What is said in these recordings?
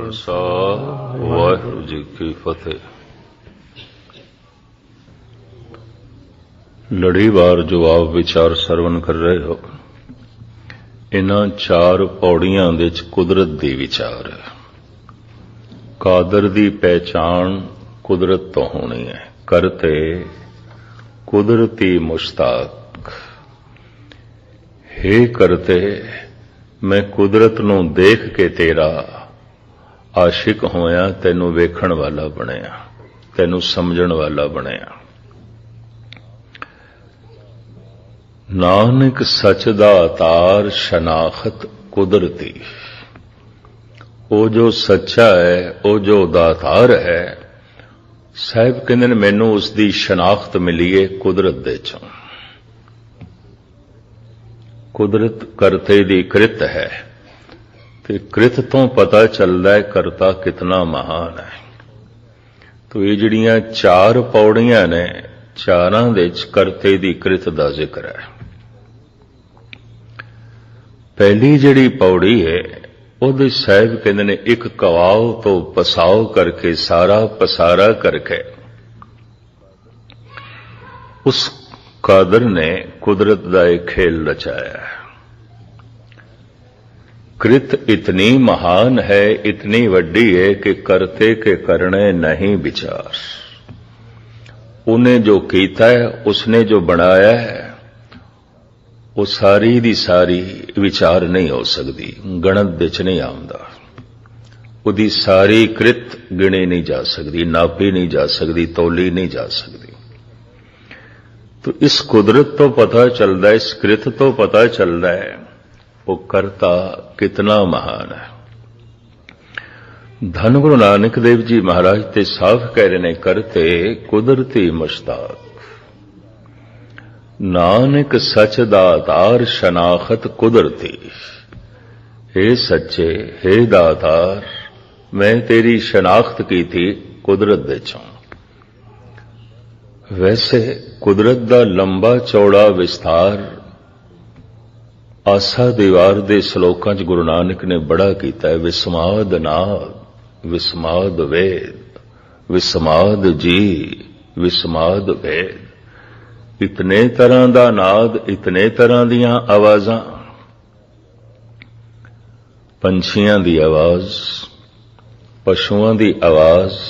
खालसा वाहिगुरू जी की फतेह। लड़ीवार जो आप विचार सरवण कर रहे हो, इन्हां चार पौड़ियां दे च कुदरत दी विचार है। कादर दी पहचान कुदरत तो होनी है। करते कुदरती मुश्ताक, हे करते मैं कुदरत नूं देख के तेरा आशिक होया, तैनू वेखण वाला बनिया, तैनू समझण वाला बनिया। नानक सच दा अतार शनाखत कुदरती। वो जो सच्चा है, वो जो दातार है, साहिब कहंदे ने मैनू उसकी शनाख्त मिली है कुदरत दे चों। कुदरत करते दी कृत है, ते कृत तो पता चलता है करता कितना महान है। तो ये जिहड़ियां चार पौड़ियां ने, चारां दे च करते दी कृत दा जिक्र है। पहली जिहड़ी पौड़ी है, ਉਹਦੇ साहिब कहते ने एक कवाओ तो पसाओ करके, सारा पसारा करके उस कादर ने कुदरत का एक खेल रचाया है। कृत इतनी महान है, इतनी वड्डी है कि करते के करने नहीं विचार। उन्हें जो कीता है, उसने जो बनाया है, वो सारी दी सारी विचार नहीं हो सकती, गणत विच नहीं आउंदा। उहदी सारी कृत गिणी नहीं जा सकती, नापी नहीं जा सकती, तोली नहीं जा सकती। तो इस कुदरत तो पता चलता है, इस कृत तो पता चलता है वो करता कितना महान है। धन गुरु नानक देव जी महाराज ते साफ कह रहे ने, करते कुदरती मुश्ताक। नानक सच दातार शनाखत कुदरती। हे सच्चे, हे दातार, मैं तेरी शनाख्त की थी कुदरत दे चों। वैसे कुदरत दा लंबा चौड़ा विस्तार आसा दीवार दे श्लोकां च गुरु नानक ने बड़ा कीता है। विस्माद नाद, विस्माद वेद, विस्माद जी, विस्माद वेद। इतने तरह दा नाद, इतने तरह दियां आवाजां, पंछियां दी आवाज, पशुआं दी आवाज,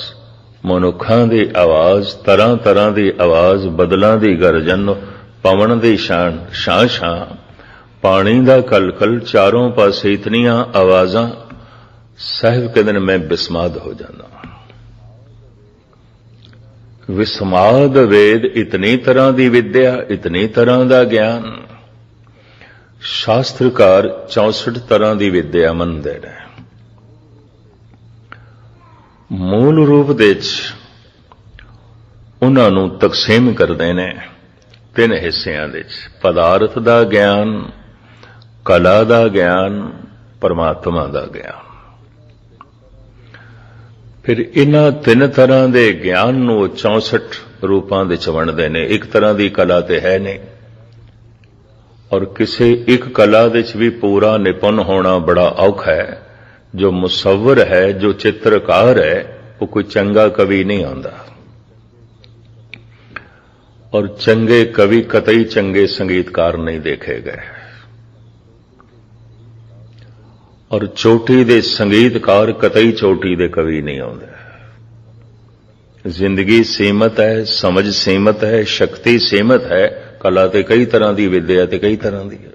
मनुखां दी आवाज, तरह तरह दी आवाज, बदलां दी गरजन, पवन दी शान शां शां, पानी दा कलकल, चारों पासे इतनियां आवाजां। साहिब कहंदे ने मैं बिस्माद हो जाना। विस्माद वेद, इतनी तरह की विद्या, इतनी तरह का ज्ञान। शास्त्रकार 64 तरह की विद्या मनते हैं। मूल रूप दे उन्हां नूं तकसीम करते हैं 3 हिस्सियां दे। पदार्थ का ज्ञान, कला का ज्ञान, परमात्मा का ज्ञान। फिर इन्हां 3 तरह के ज्ञान नूं 64 रूपां दे च वंडदे ने। एक तरह की कला तो है नहीं, और किसी एक कला दे च भी पूरा निपुण होना बड़ा औखा है। जो मुसव्वर है, जो चित्रकार है, वो कोई चंगा कवि नहीं आंदा, और चंगे कवि कतई चंगे संगीतकार नहीं देखे गए, और चोटी दे संगीतकार कतई चोटी दे कवि नहीं आउंदे। जिंदगी सीमित है, समझ सीमित है, शक्ति सीमित है। कला ते कई तरह की, विद्या ते कई तरह की है।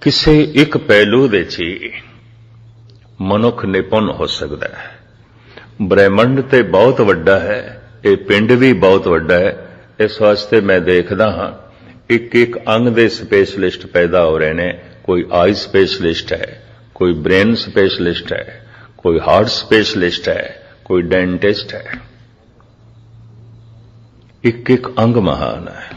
किसी एक पहलू दे ची मनुख निपुण हो सकता है। ब्रह्मंड ते बहुत वड्डा है, ये पिंड भी बहुत वड्डा है। इस वास्ते मैं देखदा हां एक एक अंग दे स्पेशलिस्ट पैदा हो रहे ने। कोई आई स्पेशलिस्ट है, कोई ब्रेन स्पेशलिस्ट है, कोई हार्ट स्पेशलिस्ट है, कोई डेंटिस्ट है। एक एक अंग महान है।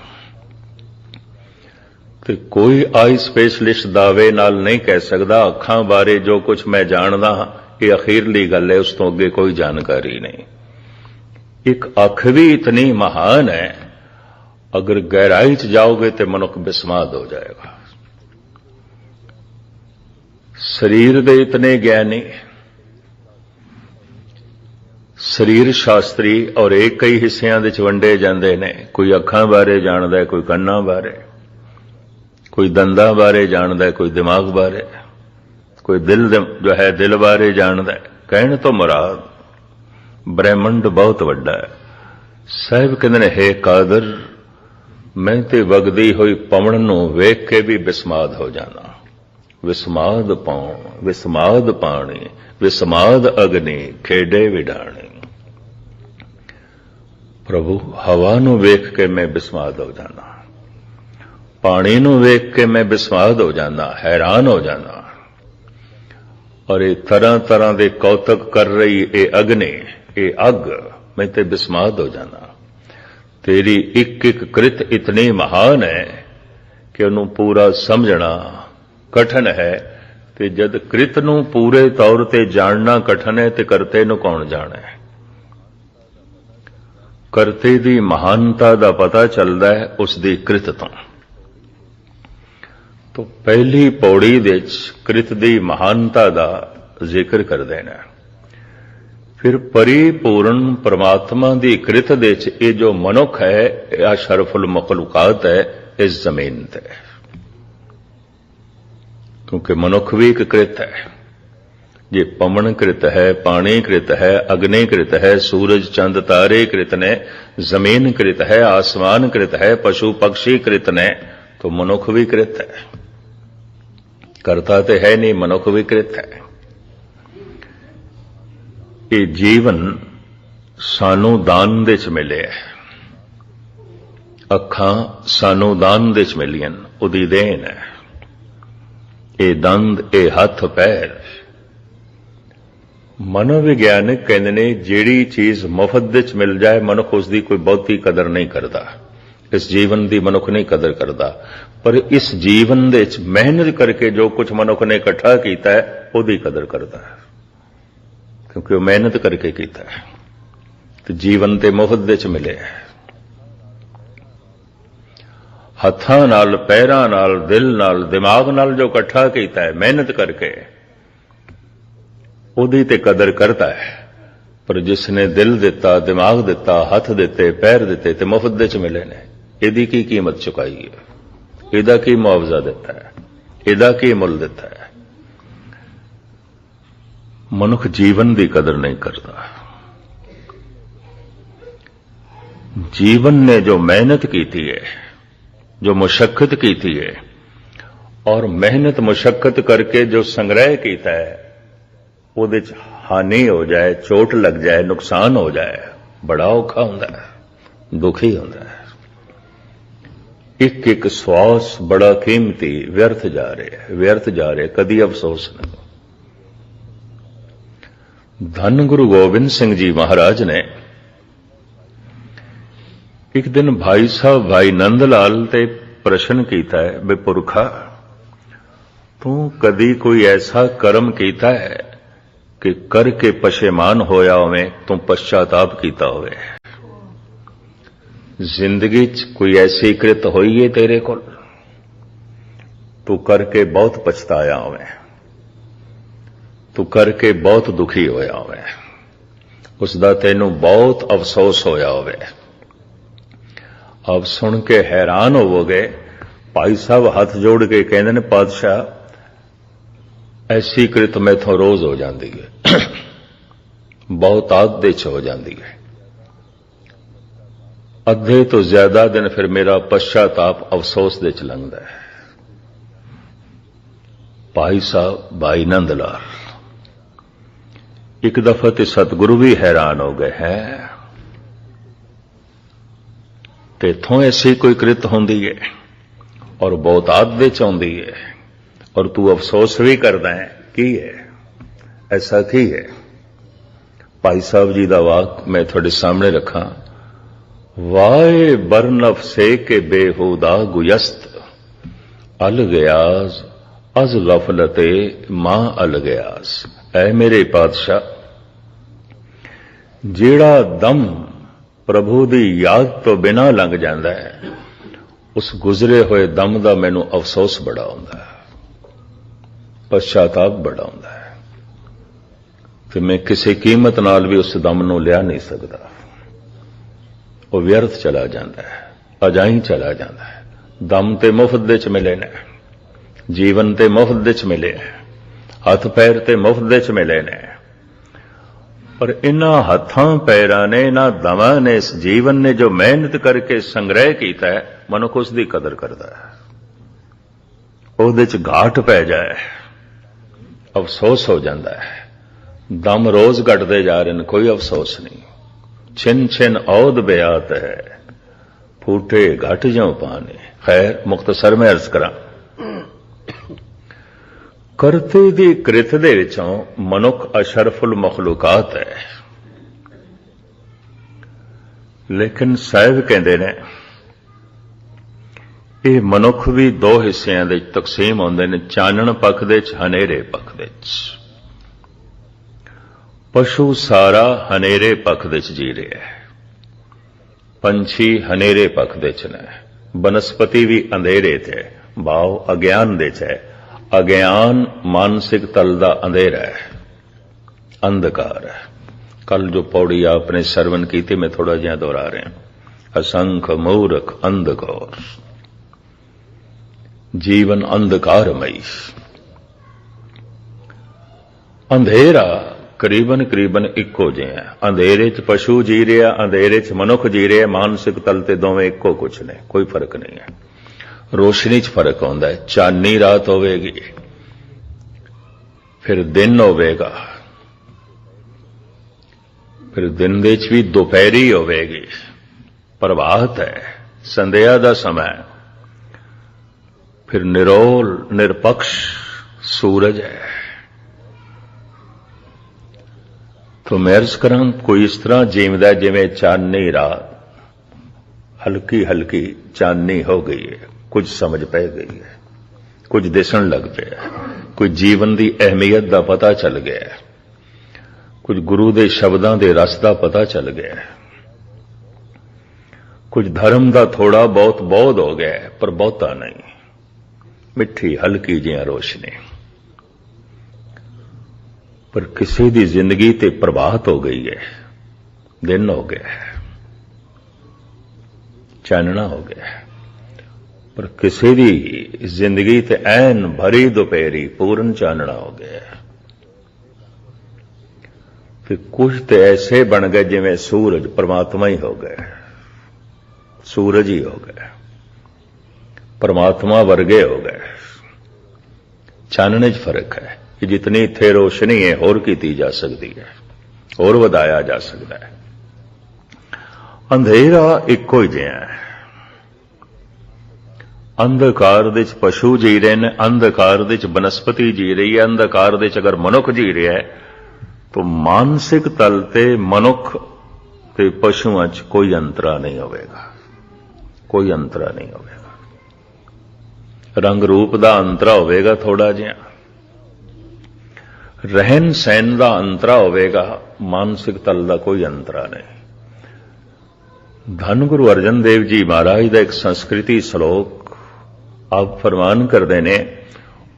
तो कोई आई स्पेशलिस्ट दावे नाल नहीं कह सकदा अखां बारे जो कुछ मैं जानदा हां ये अखीरली गल है, उस तो अगे कोई जानकारी नहीं। एक अख भी इतनी महान है, अगर गहराई च जाओगे तो मनुख बिस्माद हो जाएगा। ਸਰੀਰ ਦੇ ਇਤਨੇ ਗਿਆਨੀ, ਸਰੀਰ ਸ਼ਾਸਤਰੀ ਔਰ ਇਹ ਕਈ ਹਿੱਸਿਆਂ ਦੇ ਚ ਵੰਡੇ ਜਾਂਦੇ ਨੇ। ਕੋਈ ਅੱਖਾਂ ਬਾਰੇ ਜਾਣਦਾ, ਕੋਈ ਕੰਨਾਂ ਬਾਰੇ, ਕੋਈ ਦੰਦਾਂ ਬਾਰੇ ਜਾਣਦਾ, ਕੋਈ ਦਿਮਾਗ ਬਾਰੇ, ਕੋਈ ਦਿਲ ਜੋ ਹੈ ਦਿਲ ਬਾਰੇ ਜਾਣਦਾ। ਕਹਿਣ ਤੋਂ ਮੁਰਾਦ ਬ੍ਰਹਿਮੰਡ ਬਹੁਤ ਵੱਡਾ ਹੈ। ਸਾਹਿਬ ਕਹਿੰਦੇ ਨੇ, ਹੇ ਕਾਦਰ, ਮੈਂ ਤੇ ਵਗਦੀ ਹੋਈ ਪਵਨ ਨੂੰ ਵੇਖ ਕੇ ਵੀ ਬਿਸਮਾਦ ਹੋ ਜਾਣਾ। ਵਿਸਮਾਦ ਪਾਉਣ, ਵਿਸਮਾਦ ਪਾਣੀ, ਵਿਸਮਾਦ ਅਗਨੀ, ਖੇਡੇ ਵਿਡਾਣੀ। ਪ੍ਰਭੂ, ਹਵਾ ਨੂੰ ਵੇਖ ਕੇ ਮੈਂ ਬਿਸਮਾਦ ਹੋ ਜਾਣਾ, ਪਾਣੀ ਨੂੰ ਵੇਖ ਕੇ ਮੈਂ ਬਿਸਮਾਦ ਹੋ ਜਾਣਾ, ਹੈਰਾਨ ਹੋ ਜਾਣਾ। ਔਰ ਇਹ ਤਰ੍ਹਾਂ ਤਰ੍ਹਾਂ ਦੇ ਕੌਤਕ ਕਰ ਰਹੀ ਇਹ ਅਗਨੀ, ਇਹ ਅੱਗ, ਮੈਂ ਤੇ ਬਿਸਮਾਦ ਹੋ ਜਾਣਾ। ਤੇਰੀ ਇੱਕ ਇੱਕ ਕ੍ਰਿਤ ਇਤਨੀ ਮਹਾਨ ਹੈ ਕਿ ਉਹਨੂੰ ਪੂਰਾ ਸਮਝਣਾ ਕਠਨ ਹੈ। ਤੇ ਜਦ ਕ੍ਰਿਤ ਨੂੰ ਪੂਰੇ ਤੌਰ ਤੇ ਜਾਣਨਾ ਕਠਨ ਹੈ ਤੇ ਕਰਤੇ ਨੂੰ ਕੌਣ ਜਾਣੇ? ਕਰਤੇ ਦੀ ਮਹਾਨਤਾ ਦਾ ਪਤਾ ਚੱਲਦਾ ਹੈ ਉਸ ਦੀ ਕ੍ਰਿਤ ਤੋਂ। ਤਾਂ ਪਹਿਲੀ ਪੌੜੀ ਵਿੱਚ ਕ੍ਰਿਤ ਦੀ ਮਹਾਨਤਾ ਦਾ ਜ਼ਿਕਰ ਕਰਦੇ ਨੇ। ਫਿਰ ਪਰਿਪੂਰਨ ਪਰਮਾਤਮਾ ਦੀ ਕ੍ਰਿਤ ਦੇ ਚ ਇਹ ਜੋ ਮਨੁੱਖ ਹੈ, ਇਹ ਅਸ਼ਰਫੁਲ ਮਖਲੂਕਾਤ ਹੈ ਇਸ ਜ਼ਮੀਨ ਤੇ। ਕਿਉਂਕਿ ਮਨੁੱਖ ਵੀ ਇੱਕ ਕ੍ਰਿਤ ਹੈ। ਜੇ ਪਵਨ ਕ੍ਰਿਤ ਹੈ, ਪਾਣੀ ਕ੍ਰਿਤ ਹੈ, ਅਗਨੀ ਕ੍ਰਿਤ ਹੈ, ਸੂਰਜ ਚੰਦ ਤਾਰੇ ਕ੍ਰਿਤ ਨੇ, ਜ਼ਮੀਨ ਕ੍ਰਿਤ ਹੈ, ਆਸਮਾਨ ਕ੍ਰਿਤ ਹੈ, ਪਸ਼ੂ ਪਕਸ਼ੀ ਕ੍ਰਿਤ ਨੇ, तो मनुख भी कृत है। करता तो है नहीं, मनुख भी कृत है। ये जीवन सानू दान दे च मिले है, अखां सानू दान दे च मिलियन, उदी देन है। ये दंद, ये हथ पैर। मनोविग्यानक कहते ने जिहड़ी चीज मुफ्त दे च मिल जाए मनुख उसकी कोई बहुती कदर नहीं करता। इस जीवन की मनुख नहीं कदर करता, पर इस जीवन दे च मेहनत करके जो कुछ मनुख ने इकट्ठा किया है उसकी कदर करता है, क्योंकि वो मेहनत करके किया है। तो जीवन ते मुफ्त दे च मिले है। हत्थां नाल, पैरां नाल, दिल नाल, दिमाग नाल जो इकट्ठा किया है मेहनत करके, उहदी ते कदर करता है। पर जिसने दिल दिता, दिमाग दिता, हथ दिते, पैर दिते ते मुफ्त दे च मिले ने, इहदी की कीमत चुकाई है, इहदा की मुआवजा दिता है, इहदा की मुल दिता है। मनुख जीवन की कदर नहीं करता। जीवन ने जो मेहनत की है, जो मुशक्कत की है, और मेहनत मुशक्कत करके जो संग्रह किया है, उहदे च हानि हो जाए, चोट लग जाए, नुकसान हो जाए, बड़ा औखा होंदा है, दुखी होंदा है। एक एक श्वास बड़ा कीमती व्यर्थ जा रहे, व्यर्थ जा रहे, कदी अफसोस नहीं। धन गुरु गोबिंद सिंह जी महाराज ने एक दिन भाई साहब भाई नंद लाल ते प्रश्न किया है, बे पुरखा तू कदी कोई ऐसा कर्म किया है कि करके पशेमान होया होवे, तू पश्चाताप किया होवे? जिंदगी च कोई ऐसी कृत होई है तेरे को तू करके बहुत पछताया होवे, तू करके बहुत दुखी होया होवे, उसदा तैनू बहुत अफसोस होया होवे? अब सुन के हैरान होवोगे। भाई साहब हाथ जोड़ के कहते ने, पातशाह ऐसी कृत मैथों रोज हो जाती है, बहुत आदत च हो जाती है। अद्धे तो ज्यादा दिन फिर मेरा पश्चाताप अफसोस दे च लंघदा है। भाई साहब भाई नंद लाल एक दफा ते सतगुरु भी हैरान हो गए हैं, तेथों ऐसी कोई कृत होंदी है और बहुत आदत च आउंदी है, और तू अफसोस भी करदा है, की है ऐसा की है? भाई साहब जी का वाक मैं थोड़े सामने रखा। वाए बरनफ से के बेहुदा गुयस्त अल गयास अज गफलते मां अल गयास। ऐ मेरे पातशाह, जेड़ा दम प्रभु की याद तो बिना लंघ जाता है, उस गुजरे हुए दम का मैनू अफसोस बड़ा होंदा है। ਪਛਤਾਪ ਬੜਾ ਹੁੰਦਾ ਹੈ ਕਿ ਮੈਂ ਕਿਸੇ ਕੀਮਤ ਨਾਲ ਵੀ ਉਸ ਦਮ ਨੂੰ ਲਿਆ ਨਹੀਂ ਸਕਦਾ। ਉਹ ਵਿਅਰਥ ਚਲਾ ਜਾਂਦਾ ਹੈ, ਅਜਾਈਂ ਚਲਾ ਜਾਂਦਾ ਹੈ। ਦਮ ਤੇ ਮੁਫਤ ਦੇ ਚ ਮਿਲੇ ਨੇ, ਜੀਵਨ ਤੇ ਮੁਫਤ ਦੇ ਚ ਮਿਲੇ, ਹੱਥ ਪੈਰ ਤੇ ਮੁਫਤ ਦੇ ਚ ਮਿਲੇ ਨੇ, ਪਰ ਇਨ੍ਹਾਂ ਹੱਥਾਂ ਪੈਰਾਂ ਨੇ, ਇਨ੍ਹਾਂ ਦਮਾਂ ਨੇ, ਇਸ ਜੀਵਨ ਨੇ ਜੋ ਮਿਹਨਤ ਕਰਕੇ ਸੰਗ੍ਰਹਿ ਕੀਤਾ ਹੈ, ਮਨੁੱਖ ਉਸ ਦੀ ਕਦਰ ਕਰਦਾ ਹੈ। ਉਹਦੇ ਚ ਘਾਟ ਪੈ ਜਾਏ ਅਫਸੋਸ ਹੋ ਜਾਂਦਾ ਹੈ। ਦਮ ਰੋਜ਼ ਘਟਦੇ ਜਾ ਰਹੇ ਨੇ, ਕੋਈ ਅਫਸੋਸ ਨਹੀਂ। ਛਿਨ ਛਿਨ ਔਦ ਬਿਆਤ ਹੈ, ਫੂਟੇ ਘਟ ਜਾਉ ਪਾਣੇ। ਖੈਰ, ਮੁਖਤਸਰ ਮੈਂ ਅਰਜ਼ ਕਰਾਂ, ਕਰਤੇ ਦੀ ਕ੍ਰਿਤ ਦੇ ਵਿੱਚੋਂ ਮਨੁੱਖ ਅਸ਼ਰਫੁਲ ਮਖਲੂਕਾਤ ਹੈ। ਲੇਕਿਨ ਸਾਹਿਬ ਕਹਿੰਦੇ ਨੇ ਇਹ ਮਨੁੱਖ ਵੀ ਦੋ ਹਿੱਸਿਆਂ ਦੇ ਤਕਸੀਮ ਹੁੰਦੇ ਨੇ, ਚਾਨਣ ਪੱਖ ਦੇ ਚ, ਹਨੇਰੇ ਪੱਖ ਦੇ ਚ। ਪਸ਼ੂ ਸਾਰਾ ਹਨੇਰੇ ਪੱਖ ਦੇ ਚ ਜੀ ਰਿਹਾ ਹੈ, ਪੰਛੀ ਹਨੇਰੇ ਪੱਖ ਦੇ ਚ ਨੇ, ਬਨਸਪਤੀ ਵੀ ਅੰਧੇਰੇ ਤੇ ਹੈ, ਭਾਵ ਅਗਿਆਨ ਦੇ ਚ ਹੈ। ਅਗਿਆਨ ਮਾਨਸਿਕ ਤਲ ਦਾ ਅੰਧੇਰਾ ਹੈ, ਅੰਧਕਾਰ ਹੈ। ਕੱਲ ਜੋ ਪੌੜੀ ਆਪਨੇ ਸਰਵਨ ਕੀਤੀ, ਮੈਂ ਥੋੜਾ ਜਿਹਾ ਦੁਹਰਾ ਰਿਹਾ, ਅਸੰਖ ਮੂਰਖ ਅੰਧਕਾਰ, ਜੀਵਨ ਅੰਧਕਾਰਮਈ। ਅੰਧੇਰਾ ਕਰੀਬਨ ਇੱਕੋ ਜਿਹਾ ਹੈ। ਅੰਧੇਰੇ ਚ ਪਸ਼ੂ ਜੀ ਰਿਹਾ, ਅੰਧੇਰੇ ਚ ਮਨੁੱਖ ਜੀ ਰਿਹਾ। ਮਾਨਸਿਕ ਤਲ ਤੇ ਦੋਵੇਂ ਇੱਕੋ ਕੁਛ ਨੇ, ਕੋਈ ਫਰਕ ਨਹੀਂ ਹੈ। ਰੋਸ਼ਨੀ ਚ ਫਰਕ ਆਉਂਦਾ ਹੈ। ਚਾਨਣੀ ਰਾਤ ਹੋਵੇਗੀ, ਫਿਰ ਦਿਨ ਹੋਵੇਗਾ, ਫਿਰ ਦਿਨ ਦੇ ਚ ਵੀ ਦੁਪਹਿਰੀ ਹੋਵੇਗੀ। ਪ੍ਰਭਾਤ ਹੈ, ਸੰਧਿਆ ਦਾ ਸਮਾਂ, ਫਿਰ ਨਿਰੋਲ ਨਿਰਪਕਸ਼ ਸੂਰਜ ਹੈ। ਤੋ ਮੈਂ ਅਰਜ਼ ਕਰਾਂ, ਕੋਈ ਇਸ ਤਰ੍ਹਾਂ ਜੀਵਦਾ ਜਿਵੇਂ ਚਾਨਣੀ ਰਾਤ, ਹਲਕੀ ਹਲਕੀ ਚਾਨਣੀ ਹੋ ਗਈ ਹੈ, ਕੁਝ ਸਮਝ ਪੈ ਗਈ ਹੈ, ਕੁਝ ਦਿਸਣ ਲੱਗ ਪਿਆ, ਕੋਈ ਜੀਵਨ ਦੀ ਅਹਿਮੀਅਤ ਦਾ ਪਤਾ ਚੱਲ ਗਿਆ, ਕੁਝ ਗੁਰੂ ਦੇ ਸ਼ਬਦਾਂ ਦੇ ਰਸ ਦਾ ਪਤਾ ਚੱਲ ਗਿਆ, ਕੁਝ ਧਰਮ ਦਾ ਥੋੜਾ ਬਹੁਤ ਬੋਧ ਹੋ ਗਿਆ, ਪਰ ਬਹੁਤਾ ਨਹੀਂ। ਮਿੱਠੀ ਹਲਕੀ ਜਿਹੀ ਰੋਸ਼ਨੀ, ਪਰ ਕਿਸੇ ਦੀ ਜ਼ਿੰਦਗੀ ਤੇ ਪ੍ਰਭਾਤ ਹੋ ਗਈ ਹੈ, ਦਿਨ ਹੋ ਗਿਆ ਹੈ, ਚਾਨਣਾ ਹੋ ਗਿਆ ਹੈ। ਪਰ ਕਿਸੇ ਦੀ ਜ਼ਿੰਦਗੀ ਤੇ ਐਨ ਭਰੀ ਦੁਪਹਿਰੀ, ਪੂਰਨ ਚਾਨਣਾ ਹੋ ਗਿਆ। ਫਿਰ ਕੁਝ ਤੇ ਐਸੇ ਬਣ ਗਏ ਜਿਵੇਂ ਸੂਰਜ ਪਰਮਾਤਮਾ ਹੀ ਹੋ ਗਏ, ਸੂਰਜ ਹੀ ਹੋ ਗਏ, ਪਰਮਾਤਮਾ ਵਰਗੇ ਹੋ ਗਏ। ਚਾਨਣੇ 'ਚ ਫਰਕ ਹੈ ਕਿ ਜਿਤਨੀ ਇੱਥੇ ਰੋਸ਼ਨੀ ਹੈ, ਹੋਰ ਕੀਤੀ ਜਾ ਸਕਦੀ ਹੈ, ਹੋਰ ਵਧਾਇਆ ਜਾ ਸਕਦਾ ਹੈ। ਅੰਧੇਰਾ ਇੱਕੋ ਹੀ ਜਿਹਾ ਹੈ। ਅੰਧਕਾਰ ਦੇ ਚ ਪਸ਼ੂ ਜੀ ਰਹੇ ਨੇ, ਅੰਧਕਾਰ ਦੇ ਚ ਬਨਸਪਤੀ ਜੀ ਰਹੀ ਹੈ, ਅੰਧਕਾਰ ਦੇ ਚ ਅਗਰ ਮਨੁੱਖ ਜੀ ਰਿਹਾ ਹੈ, ਤਾਂ ਮਾਨਸਿਕ ਤਲ ਤੇ ਮਨੁੱਖ ਤੇ ਪਸ਼ੂਆਂ ਚ ਕੋਈ ਅੰਤਰਾ ਨਹੀਂ ਹੋਵੇਗਾ, ਕੋਈ ਅੰਤਰਾ ਨਹੀਂ ਹੋਵੇਗਾ। ਰੰਗ ਰੂਪ ਦਾ ਅੰਤਰਾ ਹੋਵੇਗਾ ਥੋੜਾ ਜਿਹਾ, ਰਹਿਣ ਸਹਿਣ ਦਾ ਅੰਤਰਾ ਹੋਵੇਗਾ, ਮਾਨਸਿਕ ਤਲ ਦਾ ਕੋਈ ਅੰਤਰਾ ਨਹੀਂ। ਧੰਨ ਗੁਰੂ ਅਰਜਨ ਦੇਵ ਜੀ ਮਹਾਰਾਜ ਦਾ ਇੱਕ ਸੰਸਕ੍ਰਿਤੀ ਸ਼ਲੋਕ ਆਪ ਫਰਮਾਨ ਕਰਦੇ ਨੇ,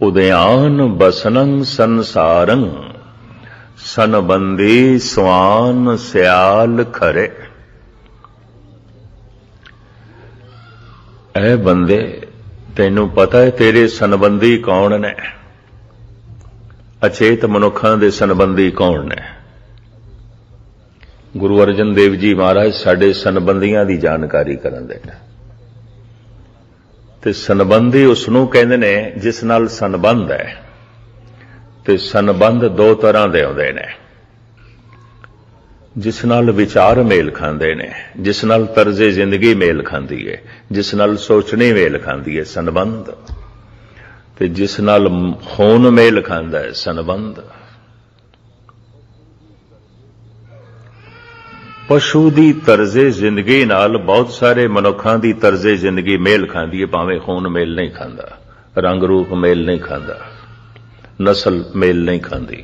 ਉਦਿਆਨ ਬਸਨੰ ਸੰਸਾਰੰ ਸਨਬੰਦੀ ਸਵਾਨ ਸਿਆਲ ਖਰੇ। ਐ ਬੰਦੇ, ਤੈਨੂੰ ਪਤਾ ਹੈ ਤੇਰੇ ਸੰਬੰਧੀ ਕੌਣ ਨੇ? ਅਚੇਤ ਮਨੁੱਖਾਂ ਦੇ ਸੰਬੰਧੀ ਕੌਣ ਨੇ? ਗੁਰੂ ਅਰਜਨ ਦੇਵ ਜੀ ਮਹਾਰਾਜ ਸਾਡੇ ਸੰਬੰਧੀਆਂ ਦੀ ਜਾਣਕਾਰੀ ਕਰਦੇ ਨੇ। ਤੇ ਸੰਬੰਧੀ ਉਸ ਨੂੰ ਕਹਿੰਦੇ ਨੇ ਜਿਸ ਨਾਲ ਸੰਬੰਧ ਹੈ। ਤੇ ਸੰਬੰਧ ਦੋ ਤਰ੍ਹਾਂ ਦੇ ਹੁੰਦੇ ਨੇ, ਜਿਸ ਨਾਲ ਵਿਚਾਰ ਮੇਲ ਖਾਂਦੇ ਨੇ, ਜਿਸ ਨਾਲ ਤਰਜ਼ੇ ਜ਼ਿੰਦਗੀ ਮੇਲ ਖਾਂਦੀ ਹੈ, ਜਿਸ ਨਾਲ ਸੋਚਣੀ ਮੇਲ ਖਾਂਦੀ ਹੈ, ਸੰਬੰਧ। ਤੇ ਜਿਸ ਨਾਲ ਖੂਨ ਮੇਲ ਖਾਂਦਾ ਹੈ, ਸੰਬੰਧ। ਪਸ਼ੂ ਦੀ ਤਰਜ਼ੇ ਜ਼ਿੰਦਗੀ ਨਾਲ ਬਹੁਤ ਸਾਰੇ ਮਨੁੱਖਾਂ ਦੀ ਤਰਜ਼ੇ ਜ਼ਿੰਦਗੀ ਮੇਲ ਖਾਂਦੀ ਹੈ, ਭਾਵੇਂ ਖੂਨ ਮੇਲ ਨਹੀਂ ਖਾਂਦਾ, ਰੰਗ ਰੂਪ ਮੇਲ ਨਹੀਂ ਖਾਂਦਾ, ਨਸਲ ਮੇਲ ਨਹੀਂ ਖਾਂਦੀ।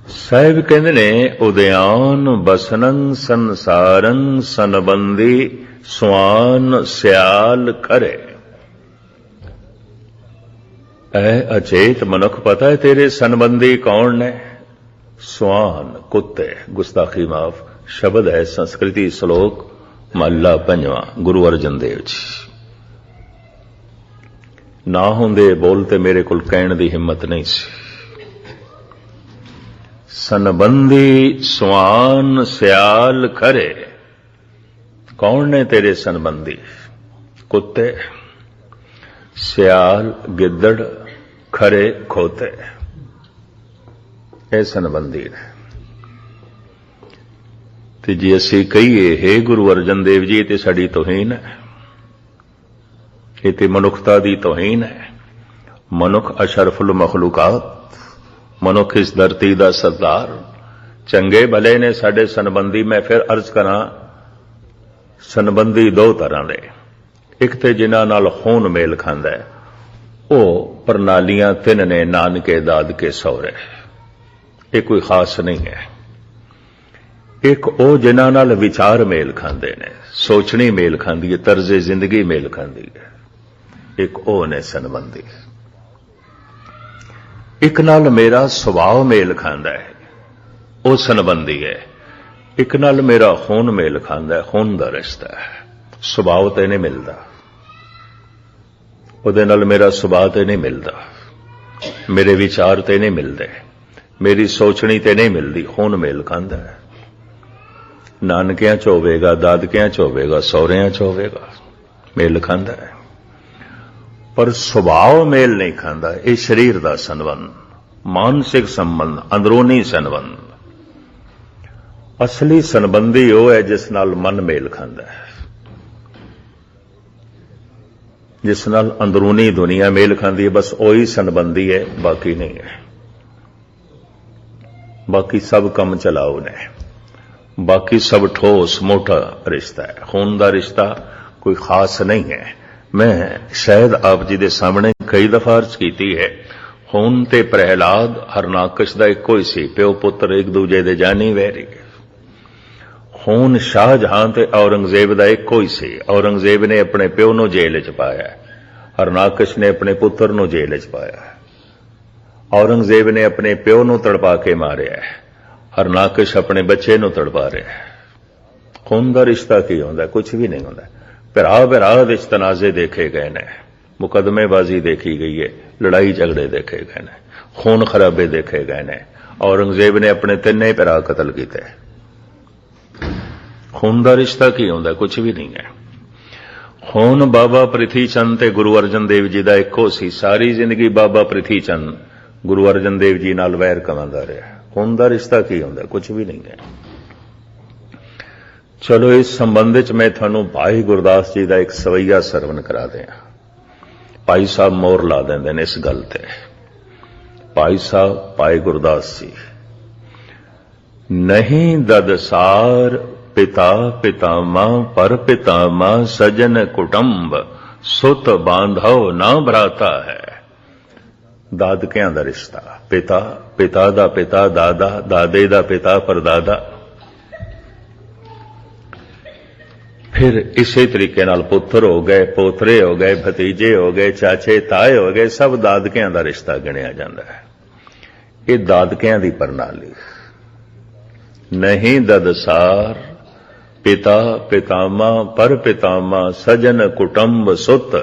ਸਾਹਿਬ ਕਹਿੰਦੇ ਨੇ, ਉਦਿਆਨ ਬਸਨੰ ਸੰਸਾਰੰ ਸੰਬੰਧੀ ਸੁਆਨ ਸਿਆਲ ਖਰੇ। ऐ अचेत मनुख पता है तेरे संबंधी कौन ने? स्वान कुत्ते। गुस्ताखी माफ। शब्द है संस्कृति श्लोक महला 5वां गुरु अर्जन देव जी। ना होंदे बोलते मेरे कोल कहण दी हिम्मत नहीं सी। संबंधी स्वान सियाल खरे। कौन ने तेरे संबंधी? कुत्ते, सियाल, गिद्दड़, खरे, खोते, ਇਹ ਸੰਬੰਧੀ ਨੇ। ਤੇ ਜੇ ਅਸੀਂ ਕਹੀਏ ਹੈ ਗੁਰੂ ਅਰਜਨ ਦੇਵ ਜੀ ਤੇ ਸਾਡੀ ਤੋਹੀਨ ਹੈ, ਇਹ ਤੇ ਮਨੁੱਖਤਾ ਦੀ ਤੋਹੀਨ ਹੈ। ਮਨੁੱਖ ਅਸ਼ਰਫੁਲ ਮਖਲੂਕਾਤ, ਮਨੁੱਖ ਇਸ ਧਰਤੀ ਦਾ ਸਰਦਾਰ, ਚੰਗੇ ਭਲੇ ਨੇ ਸਾਡੇ ਸੰਬੰਧੀ। ਮੈਂ ਫਿਰ ਅਰਜ਼ ਕਰਾਂ, ਸੰਬੰਧੀ ਦੋ ਤਰ੍ਹਾਂ ਦੇ। ਇੱਕ ਤੇ ਜਿਨ੍ਹਾਂ ਨਾਲ ਖੂਨ ਮੇਲ ਖਾਂਦਾ ਹੈ, ਉਹ ਪ੍ਰਣਾਲੀਆਂ ਤਿੰਨ ਨੇ, ਨਾਨਕੇ, ਦਾਦਕੇ, ਸਹੁਰੇ। ਇਹ ਕੋਈ ਖਾਸ ਨਹੀਂ ਹੈ। ਇੱਕ ਉਹ ਜਿਨ੍ਹਾਂ ਨਾਲ ਵਿਚਾਰ ਮੇਲ ਖਾਂਦੇ ਨੇ, ਸੋਚਣੀ ਮੇਲ ਖਾਂਦੀ ਹੈ, ਤਰਜ਼ੇ ਜ਼ਿੰਦਗੀ ਮੇਲ ਖਾਂਦੀ ਹੈ। ਇੱਕ ਉਹ ਨੇ ਸੰਬੰਧੀ। ਇੱਕ ਨਾਲ ਮੇਰਾ ਸੁਭਾਅ ਮੇਲ ਖਾਂਦਾ ਹੈ, ਉਹ ਸੰਬੰਧੀ ਹੈ। ਇੱਕ ਨਾਲ ਮੇਰਾ ਖੂਨ ਮੇਲ ਖਾਂਦਾ ਹੈ, ਖੂਨ ਦਾ ਰਿਸ਼ਤਾ ਹੈ। ਸੁਭਾਅ ਤੇ ਨਹੀਂ ਮਿਲਦਾ, ਉਹਦੇ ਨਾਲ ਮੇਰਾ ਸੁਭਾਅ ਤੇ ਨਹੀਂ ਮਿਲਦਾ, ਮੇਰੇ ਵਿਚਾਰ ਤੇ ਨਹੀਂ ਮਿਲਦੇ, ਮੇਰੀ ਸੋਚਣੀ ਤੇ ਨਹੀਂ ਮਿਲਦੀ। ਖੂਨ ਮੇਲ ਖਾਂਦਾ ਹੈ। ਨਾਨਕਿਆਂ ਚ ਹੋਵੇਗਾ, ਦਾਦਕਿਆਂ ਚ ਹੋਵੇਗਾ, ਸਹੁਰਿਆਂ ਚ ਹੋਵੇਗਾ, ਮੇਲ ਖਾਂਦਾ ਹੈ। ਪਰ ਸੁਭਾਅ ਮੇਲ ਨਹੀਂ ਖਾਂਦਾ। ਇਹ ਸਰੀਰ ਦਾ ਸੰਬੰਧ, ਮਾਨਸਿਕ ਸੰਬੰਧ, ਅੰਦਰੂਨੀ ਸੰਬੰਧ। ਅਸਲੀ ਸੰਬੰਧੀ ਉਹ ਹੈ ਜਿਸ ਨਾਲ ਮਨ ਮੇਲ ਖਾਂਦਾ ਹੈ, ਜਿਸ ਨਾਲ ਅੰਦਰੂਨੀ ਦੁਨੀਆ ਮੇਲ ਖਾਂਦੀ ਹੈ। ਬਸ ਉਹੀ ਸੰਬੰਧੀ ਹੈ, ਬਾਕੀ ਨਹੀਂ ਹੈ। ਬਾਕੀ ਸਭ ਕੰਮ ਚਲਾਓ ਨੇ, ਬਾਕੀ ਸਭ ਠੋਸ ਮੋਟਾ ਰਿਸ਼ਤਾ ਹੈ। ਖੂਨ ਦਾ ਰਿਸ਼ਤਾ ਕੋਈ ਖਾਸ ਨਹੀਂ ਹੈ। ਮੈਂ ਸ਼ਾਇਦ ਆਪ ਜੀ ਦੇ ਸਾਹਮਣੇ ਕਈ ਦਫਾ ਅਰਜ਼ ਕੀਤੀ ਹੈ, ਖੂਨ ਤੇ ਪ੍ਰਹਿਲਾਦ ਹਰਨਾਕਸ਼ ਦਾ ਇੱਕੋ ਹੀ ਸੀ। ਪਿਓ ਪੁੱਤਰ ਇੱਕ ਦੂਜੇ ਦੇ ਜਾਨੀ ਵੈਰੀ। ਖੂਨ ਸ਼ਾਹਜਹਾਨ ਤੇ ਔਰੰਗਜ਼ੇਬ ਦਾ ਇੱਕੋ ਹੀ ਸੀ। ਔਰੰਗਜ਼ੇਬ ਨੇ ਆਪਣੇ ਪਿਓ ਨੂੰ ਜੇਲ੍ਹ 'ਚ ਪਾਇਆ, ਹਰਨਾਕਸ਼ ਨੇ ਆਪਣੇ ਪੁੱਤਰ ਨੂੰ ਜੇਲ੍ਹ 'ਚ ਪਾਇਆ। ਔਰੰਗਜ਼ੇਬ ਨੇ ਆਪਣੇ ਪਿਓ ਨੂੰ ਤੜਪਾ ਕੇ ਮਾਰਿਆ, ਹਰਨਾਕਸ਼ ਆਪਣੇ ਬੱਚੇ ਨੂੰ ਤੜਪਾ ਰਿਹਾ। ਖੂਨ ਦਾ ਰਿਸ਼ਤਾ ਕੀ ਹੁੰਦਾ? ਕੁਝ ਵੀ ਨਹੀਂ ਹੁੰਦਾ। ਭਰਾ ਵਿੱਚ ਤਨਾਜ਼ੇ ਦੇਖੇ ਗਏ ਨੇ, ਮੁਕੱਦਮੇਬਾਜ਼ੀ ਦੇਖੀ ਗਈ ਹੈ, ਲੜਾਈ ਝਗੜੇ ਦੇਖੇ ਗਏ ਨੇ, ਖੂਨ ਖਰਾਬੇ ਦੇਖੇ ਗਏ ਨੇ। ਔਰੰਗਜ਼ੇਬ ਨੇ ਆਪਣੇ ਤਿੰਨੇ ਭਰਾ ਕਤਲ ਕੀਤੇ। ਖੂਨ ਦਾ ਰਿਸ਼ਤਾ ਕੀ ਹੁੰਦਾ? ਕੁਝ ਵੀ ਨਹੀਂ ਹੈ। ਖੂਨ ਬਾਬਾ ਪ੍ਰਿਥੀ ਚੰਦ ਤੇ ਗੁਰੂ ਅਰਜਨ ਦੇਵ ਜੀ ਦਾ ਇੱਕੋ ਸੀ। ਸਾਰੀ ਜ਼ਿੰਦਗੀ ਬਾਬਾ ਪ੍ਰਿਥੀ ਚੰਦ ਗੁਰੂ ਅਰਜਨ ਦੇਵ ਜੀ ਨਾਲ ਵੈਰ ਕਮਾਉਂਦਾ ਰਿਹਾ। ਖੂਨ ਦਾ ਰਿਸ਼ਤਾ ਕੀ ਹੁੰਦਾ? ਕੁਝ ਵੀ ਨਹੀਂ ਹੈ। ਚਲੋ ਇਸ ਸੰਬੰਧ ਵਿੱਚ ਮੈਂ ਤੁਹਾਨੂੰ ਭਾਈ ਗੁਰਦਾਸ ਜੀ ਦਾ ਇੱਕ ਸਵਈਆ ਸਰਵਣ ਕਰਾ ਦਿਆਂ। ਭਾਈ ਸਾਹਿਬ ਮੋਹਰ ਲਾ ਦਿੰਦੇ ਨੇ ਇਸ ਗੱਲ ਤੇ। ਭਾਈ ਸਾਹਿਬ ਭਾਈ ਗੁਰਦਾਸ ਜੀ। ਨਹੀਂ ਦਦਸਾਰ ਪਿਤਾ ਪਿਤਾਮਾ ਪਰ ਪਿਤਾਮਾ ਸਜਨ ਕੁਟੰਬ ਸੁਤ ਬਾਂਧਵ ਨਾ ਭਰਾਤਾ ਹੈ। ਦਾਦਕਿਆਂ ਦਾ ਰਿਸ਼ਤਾ, ਪਿਤਾ, ਪਿਤਾ ਦਾ ਪਿਤਾ, ਦਾਦਾ, ਦਾਦੇ ਦਾ ਪਿਤਾ, ਪਰਦਾਦਾ। ਫਿਰ ਇਸੇ ਤਰੀਕੇ ਨਾਲ ਪੁੱਤਰ ਹੋ ਗਏ, ਪੋਤਰੇ ਹੋ ਗਏ, ਭਤੀਜੇ ਹੋ ਗਏ, ਚਾਚੇ ਤਾਏ ਹੋ ਗਏ, ਸਭ ਦਾਦਕਿਆਂ ਦਾ ਰਿਸ਼ਤਾ ਗਿਣਿਆ ਜਾਂਦਾ ਹੈ। ਇਹ ਦਾਦਕਿਆਂ ਦੀ ਪ੍ਰਣਾਲੀ। ਨਹੀਂ ਦਦਸਾਰ ਪਿਤਾ ਪਿਤਾਮਾ ਪਰ ਪਿਤਾਮਾ ਸਜਨ ਕੁਟੰਬ ਸੁਤ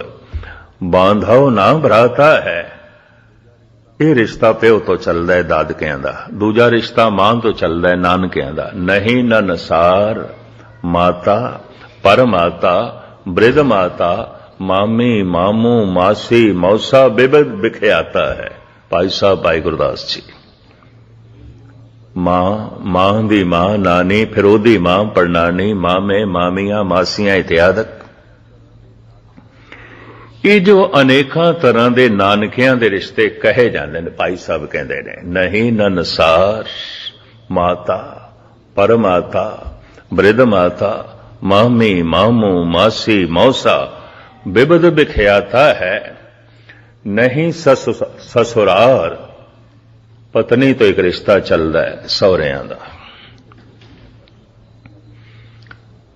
ਬਾਂਧਵ ਨਾ ਭਰਾਤਾ ਹੈ। ਇਹ ਰਿਸ਼ਤਾ ਪਿਓ ਤੋਂ ਚੱਲਦਾ ਹੈ, ਦਾਦਕਿਆਂ ਦਾ। ਦੂਜਾ ਰਿਸ਼ਤਾ ਮਾਂ ਤੋਂ ਚੱਲਦਾ ਹੈ, ਨਾਨਕਿਆਂ ਦਾ। ਨਹੀਂ ਨਨਸਾਰ ਮਾਤਾ ਪਰਮਾਤਾ ਬ੍ਰਿਧ ਮਾਤਾ ਮਾਮੀ ਮਾਮੂ ਮਾਸੀ ਮੌਸਾ ਬਿਬਦ ਬਿਖਿਆਤਾ ਹੈ। ਭਾਈ ਸਾਹਿਬ ਭਾਈ ਗੁਰਦਾਸ ਜੀ। ਮਾਂ ਦੀ ਮਾਂ ਨਾਨੀ, ਫਿਰ ਉਹਦੀ ਮਾਂ ਪੜਨਾਨੀ, ਮਾਮੇ ਮਾਮੀਆਂ ਮਾਸੀਆਂ ਇਤਿਆਦਿਕ। ਇਹ ਜੋ ਅਨੇਕਾਂ ਤਰ੍ਹਾਂ ਦੇ ਨਾਨਕਿਆਂ ਦੇ ਰਿਸ਼ਤੇ ਕਹੇ ਜਾਂਦੇ ਨੇ, ਭਾਈ ਸਾਹਿਬ ਕਹਿੰਦੇ ਨੇ ਨਹੀਂ ਨਨਸਾਰ ਮਾਤਾ ਪਰਮਾਤਾ ਬ੍ਰਿਧ ਮਾਤਾ ਮਾਮੀ ਮਾਮੂ ਮਾਸੀ ਮੌਸਾ ਬਿਬਦ ਬਿਖਿਆਤਾ ਹੈ। ਨਹੀਂ ਸਸੁਰਾਰ ਪਤਨੀ ਤੋਂ ਇੱਕ ਰਿਸ਼ਤਾ ਚੱਲਦਾ ਹੈ, ਸਹੁਰਿਆਂ ਦਾ।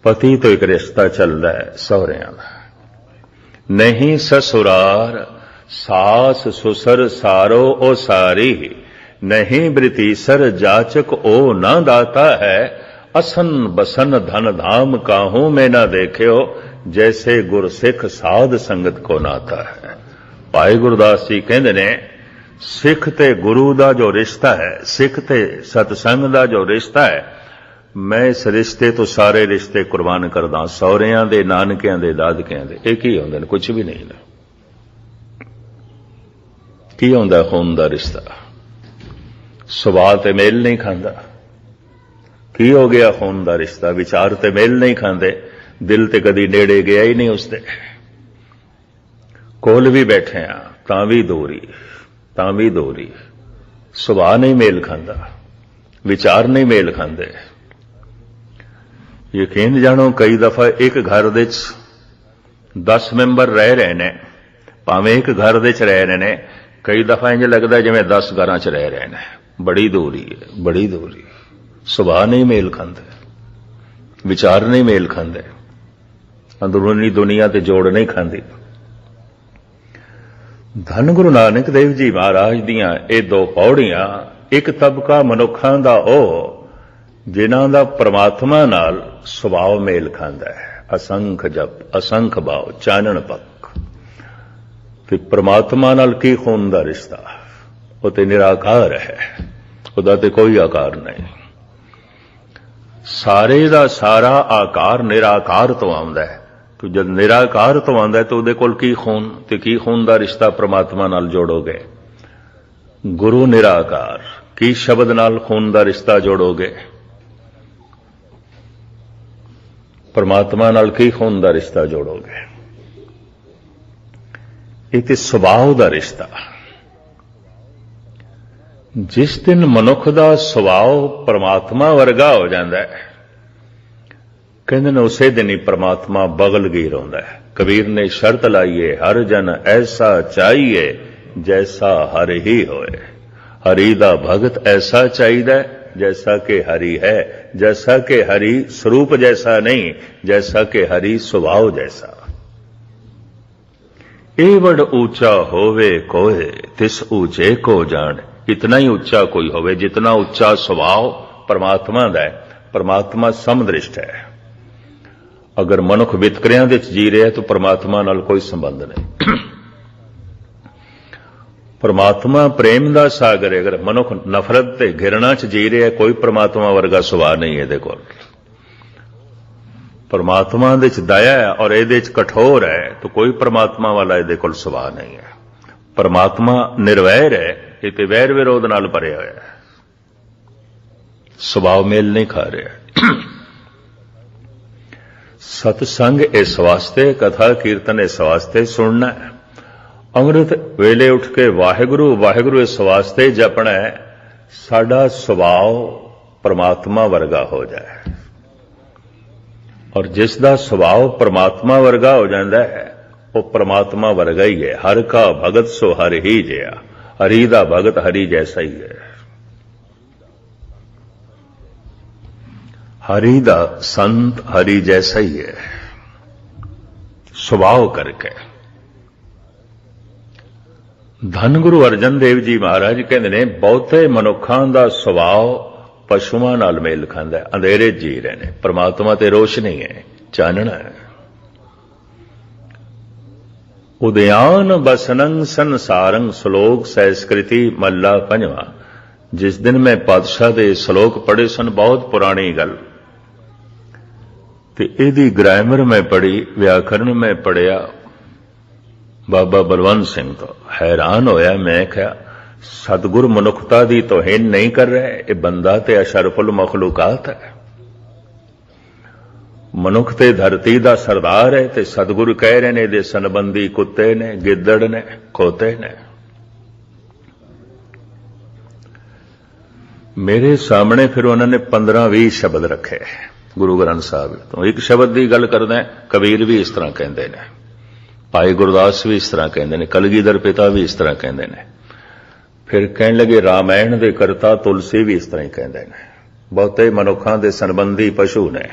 ਪਤੀ ਤੋਂ ਇੱਕ ਰਿਸ਼ਤਾ ਚੱਲਦਾ ਹੈ, ਸਹੁਰਿਆਂ ਦਾ। ਨਹੀਂ ਸਸੁਰਾਰ सास सुसर सारो ओ सारी, नहीं बृतीसर जाचक ओ न दाता है। असन बसन धन धाम काहू में न देखियो, जैसे गुरसिख साध संगत को नाता है। भाई गुरदास जी कहते ने सिख ते गुरु दा जो रिश्ता है, सिख ते सतसंग दा जो रिश्ता है, मैं इस रिश्ते तो सारे रिश्ते कुर्बान करदा। सौहरियां दे, नानकियां दे, दादकियां दे, एक ही हुंदे ने, कुछ भी नहीं ना। की हुंदा खून दा रिश्ता? सुभाव ते मेल नहीं खांदा। की हो गया खून दा रिश्ता? विचार ते मेल नहीं खांदे, दिल ते कदी नेड़े गया ही नहीं उसदे। कोल भी बैठे आ तां भी दूरी, तां भी दूरी। सुभाव नहीं मेल खांदा, विचार नहीं मेल खांदे। यकीन जानो कई दफा एक घर दे 10 मैंबर रह रहे ने, भावें एक घर दे रह रहे ने, कई दफा इंज लगदा जिवें 10 घरां च रह रहे ने। बड़ी दूरी है, बड़ी दूरी। सुभाव नहीं मेल खांदे, विचार नहीं मेल खांदे, अंदरूनी दुनिया ते जोड़ नहीं खांदी। धन गुरु नानक देव जी महाराज दियां ये 2 पौड़ियां, एक तबका मनुखां दा ओ जिन्हां दा परमात्मा नाल सुभाव मेल खांदा है। असंख जप, असंख भाव, चानण पक। ते परमात्मा नाल की खून दा रिश्ता? वो ते निराकार है, उहदा ते कोई आकार नहीं। सारे दा सारा आकार निराकार तो आउंदा है। तो जब निराकार तो आंदा है तो उहदे कोल की खून ते की खून दा रिश्ता परमात्मा नाल जोड़ोगे? गुरु निराकार, की शब्द नाल खून दा रिश्ता जोड़ोगे? परमात्मा नाल की खून दा रिश्ता जोड़ोगे? ये ते सुभाव दा रिश्ता। जिस दिन मनुख दा सुभाव परमात्मा वर्गा हो जाता है, कहते ने उसे दिन ही परमात्मा बगलगीर होंदा है। कबीर ने शर्त लाइए, हर जन ऐसा चाहिए जैसा हर ही होए। हरि दा भगत ऐसा चाहिए जैसा कि हरि है, जैसा कि हरि स्वरूप जैसा नहीं, जैसा कि हरि स्वभाव जैसा। एवड ऊंचा होवे कोय, तिस ऊंचे को जान। इतना ही ऊंचा कोई होवे जितना ऊंचा स्वभाव परमात्मा दा है। परमात्मा समदृष्ट है। अगर मनुख वितकरियां दे जी रहा है तो परमात्मा नाल कोई संबंध नहीं। परमात्मा प्रेम दा सागर है। अगर मनुख नफरत ते घिरणा च जी रहा है, कोई परमात्मा वर्गा सुभाव नहीं है। देखो परमात्मा दे च दया है और इहदे च कठोर है, तो कोई परमात्मा वाला इहदे कोल सुभाव नहीं है। परमात्मा निर्वैर है, ये ते वैर विरोध नाल भरिया होया है। सुभाव मेल नहीं खा रहा। सतसंग इस वास्ते, कथा कीर्तन इस वास्ते सुनना है। अमृत वेले उठ के वाहिगुरु वाहिगुरु इस वास्ते जपना है, साडा सुभाव परमात्मा वर्गा हो जाए। और जिसदा सुभाव परमात्मा वर्गा हो जाता है, वो परमात्मा वर्गा ही है। हर का भगत सो हर ही जिया। हरि दा भगत हरि जैसा ही है। हरि दा संत हरि जैसा ही है, स्वभाव करके। धन गुरु अर्जन देव जी महाराज कहते ने बहुते मनुखां दा स्वभाव पशुआं नाल मेल खांदा है। अंधेरे जी रहे ने, परमात्मा ते रोशनी है, चानना है। उदयान बसनंग संसारंग, श्लोक संस्कृति मल्ला पंजवा। जिस दिन मैं पातशाह दे श्लोक पढ़े सन, बहुत पुरानी गल, ते इहदी ग्रामर में पढ़ी, व्याकरण में पढ़िया बाबा बलवंत सिंह तो हैरान होया। मैं क्या सतगुर मनुखता दी तौहीन नहीं कर रहे? ये बंदा ते अशरफुल मखलूकात है। मनुख ते धरती दा सरदार है, ते सतगुरु कह रहे ने दे संबंधी कुत्ते ने, गिद्दड़ ने, खोते ने। मेरे सामने फिर उन्होंने 15-20 शब्द रखे गुरु ग्रंथ साहब तो। एक शब्द की गल करदा, कबीर भी इस तरह कहते हैं, भाई गुरदास भी इस तरह कहते हैं, कलगीधर पिता भी इस तरह कहते हैं। फिर कहने लगे रामायण दे करता तुलसी भी इस तरह ही कहते हैं। बहुते मनुखां दे संबंधी पशु ने,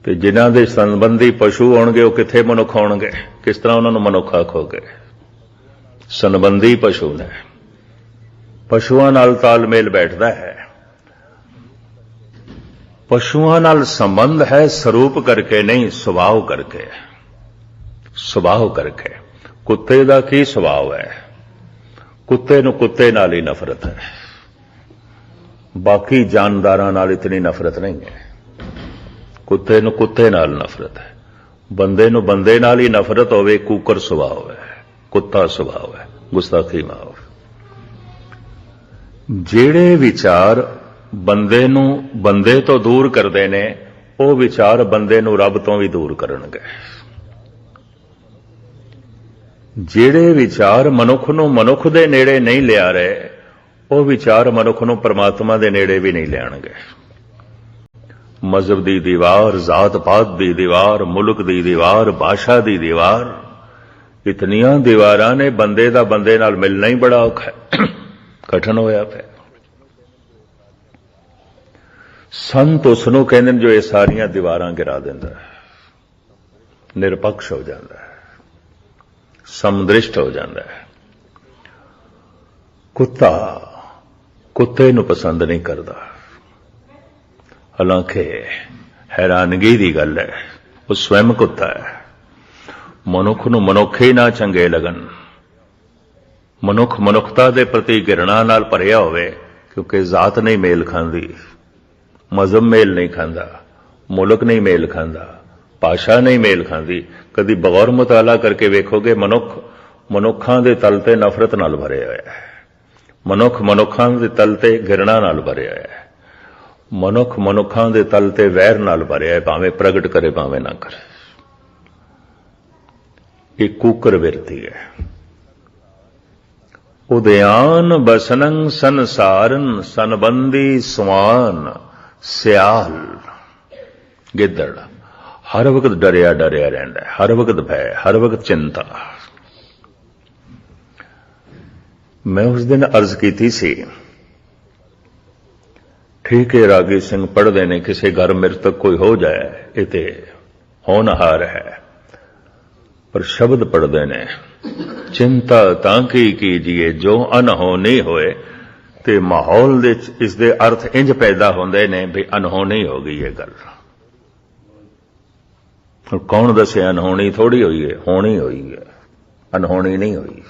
ते जिन्हां दे संबंधी पशु होणगे वो किथे मनुख होणगे? किस तरह उन्हां नूं मनुख आखोगे? ਸੰਬੰਧੀ ਪਸ਼ੂ ਨੇ। ਪਸ਼ੂਆਂ ਨਾਲ ਤਾਲਮੇਲ ਬੈਠਦਾ ਹੈ। ਪਸ਼ੂਆਂ ਨਾਲ ਸੰਬੰਧ ਹੈ ਸਰੂਪ ਕਰਕੇ ਨਹੀਂ, ਸੁਭਾਅ ਕਰਕੇ। ਸੁਭਾਅ ਕਰਕੇ। ਕੁੱਤੇ ਦਾ ਕੀ ਸੁਭਾਅ ਹੈ? ਕੁੱਤੇ ਨੂੰ ਕੁੱਤੇ ਨਾਲ ਹੀ ਨਫ਼ਰਤ ਹੈ, ਬਾਕੀ ਜਾਨਦਾਰਾਂ ਨਾਲ ਇਤਨੀ ਨਫ਼ਰਤ ਨਹੀਂ ਹੈ। ਕੁੱਤੇ ਨੂੰ ਕੁੱਤੇ ਨਾਲ ਨਫ਼ਰਤ ਹੈ। ਬੰਦੇ ਨੂੰ ਬੰਦੇ ਨਾਲ ਹੀ ਨਫ਼ਰਤ ਹੋਵੇ, ਕੂਕਰ ਸੁਭਾਅ ਹੈ, ਕੁੱਤਾ ਸੁਭਾਅ ਹੈ, ਗੁਸਤਾਖੀ ਮਾਫ। ਜਿਹੜੇ ਵਿਚਾਰ ਬੰਦੇ ਨੂੰ ਬੰਦੇ ਤੋਂ ਦੂਰ ਕਰਦੇ ਨੇ, ਉਹ ਵਿਚਾਰ ਬੰਦੇ ਨੂੰ ਰੱਬ ਤੋਂ ਵੀ ਦੂਰ ਕਰਨਗੇ। ਜਿਹੜੇ ਵਿਚਾਰ ਮਨੁੱਖ ਨੂੰ ਮਨੁੱਖ ਦੇ ਨੇੜੇ ਨਹੀਂ ਲਿਆ ਰਹੇ, ਉਹ ਵਿਚਾਰ ਮਨੁੱਖ ਨੂੰ ਪਰਮਾਤਮਾ ਦੇ ਨੇੜੇ ਵੀ ਨਹੀਂ ਲਿਆਣਗੇ। ਮਜ਼ਹਬ ਦੀ ਦੀਵਾਰ, ਜ਼ਾਤ ਪਾਤ ਦੀ ਦੀਵਾਰ, ਮੁਲਕ ਦੀ ਦੀਵਾਰ, ਭਾਸ਼ਾ ਦੀ ਦੀਵਾਰ, ਇਤਨੀਆਂ ਦੀਵਾਰਾਂ ਨੇ, ਬੰਦੇ ਦਾ ਬੰਦੇ ਨਾਲ ਮਿਲਣਾ ਹੀ ਬੜਾ ਔਖਾ ਹੈ, ਕਠਿਨ ਹੋਇਆ ਪਿਆ। ਸੰਤ ਉਸ ਨੂੰ ਕਹਿੰਦੇ ਨੇ ਜੋ ਇਹ ਸਾਰੀਆਂ ਦੀਵਾਰਾਂ ਗਿਰਾ ਦਿੰਦਾ ਹੈ, ਨਿਰਪੱਖ ਹੋ ਜਾਂਦਾ ਹੈ, ਸਮਦ੍ਰਿਸ਼ਟ ਹੋ ਜਾਂਦਾ ਹੈ। ਕੁੱਤਾ ਕੁੱਤੇ ਨੂੰ ਪਸੰਦ ਨਹੀਂ ਕਰਦਾ। ਹਾਲਾਂਕਿ ਹੈਰਾਨਗੀ ਦੀ ਗੱਲ ਹੈ, ਉਹ ਸਵੈਮ ਕੁੱਤਾ ਹੈ। ਮਨੁੱਖ ਨੂੰ ਮਨੁੱਖ ਹੀ ਨਾ ਚੰਗੇ ਲੱਗਣ, ਮਨੁੱਖ ਮਨੁੱਖਤਾ ਦੇ ਪ੍ਰਤੀ ਘਿਰਣਾ ਨਾਲ ਭਰਿਆ ਹੋਵੇ, ਕਿਉਂਕਿ ਜ਼ਾਤ ਨਹੀਂ ਮੇਲ ਖਾਂਦੀ, ਮਜ਼ਹਬ ਮੇਲ ਨਹੀਂ ਖਾਂਦਾ, ਮੁਲਕ ਨਹੀਂ ਮੇਲ ਖਾਂਦਾ, ਭਾਸ਼ਾ ਨਹੀਂ ਮੇਲ ਖਾਂਦੀ। ਕਦੀ ਬਗੌਰ ਮੁਤਾਲਾ ਕਰਕੇ ਵੇਖੋਗੇ, ਮਨੁੱਖਾਂ ਦੇ ਤਲ ਤੇ ਨਫ਼ਰਤ ਨਾਲ ਭਰਿਆ ਹੋਇਆ ਹੈ, ਮਨੁੱਖਾਂ ਦੇ ਤਲ ਤੇ ਘਿਰਣਾ ਨਾਲ ਭਰਿਆ ਹੋਇਆ ਹੈ, ਮਨੁੱਖਾਂ ਦੇ ਤਲ ਤੇ ਵੈਰ ਨਾਲ ਭਰਿਆ ਹੈ, ਭਾਵੇਂ ਪ੍ਰਗਟ ਕਰੇ ਭਾਵੇਂ ਨਾ ਕਰੇ। ਇਹ ਕੂਕਰ ਬਿਰਤੀ ਹੈ। ਉਦਿਆਨ ਬਸਨੰ ਸੰਸਾਰਨ ਸੰਬੰਧੀ ਸੁਆਨ ਸਿਆਲ। ਗਿੱਦੜ ਹਰ ਵਕਤ ਡਰਿਆ ਰਹਿੰਦਾ ਹੈ, ਹਰ ਵਕਤ ਭੈ, ਹਰ ਵਕਤ ਚਿੰਤਾ। ਮੈਂ ਉਸ ਦਿਨ ਅਰਜ਼ ਕੀਤੀ ਸੀ, ਠੀਕ ਹੈ ਰਾਗੀ ਸਿੰਘ ਪੜ੍ਹਦੇ ਨੇ, ਕਿਸੇ ਘਰ ਮ੍ਰਿਤਕ ਕੋਈ ਹੋ ਜਾਏ, ਇਹ ਤੇ ਹੋਣਹਾਰ ਹੈ, ਪਰ ਸ਼ਬਦ ਪੜ੍ਹਦੇ ਨੇ, ਚਿੰਤਾ ਤਾਂ ਕੀ ਕੀਜੀਏ ਜੋ ਅਨਹੋਣੀ ਹੋਏ। ਤੇ ਮਾਹੌਲ ਦੇ ਇਸ ਦੇ ਅਰਥ ਇੰਜ ਪੈਦਾ ਹੁੰਦੇ ਨੇ ਵੀ ਅਨਹੋਣੀ ਹੋ ਗਈ ਇਹ ਗੱਲ। ਕੌਣ ਦੱਸੇ ਅਨਹੋਣੀ ਥੋੜੀ ਹੋਈ ਹੈ, ਹੋਣੀ ਹੋਈ ਹੈ, ਅਨਹੋਣੀ ਨਹੀਂ ਹੋਈ।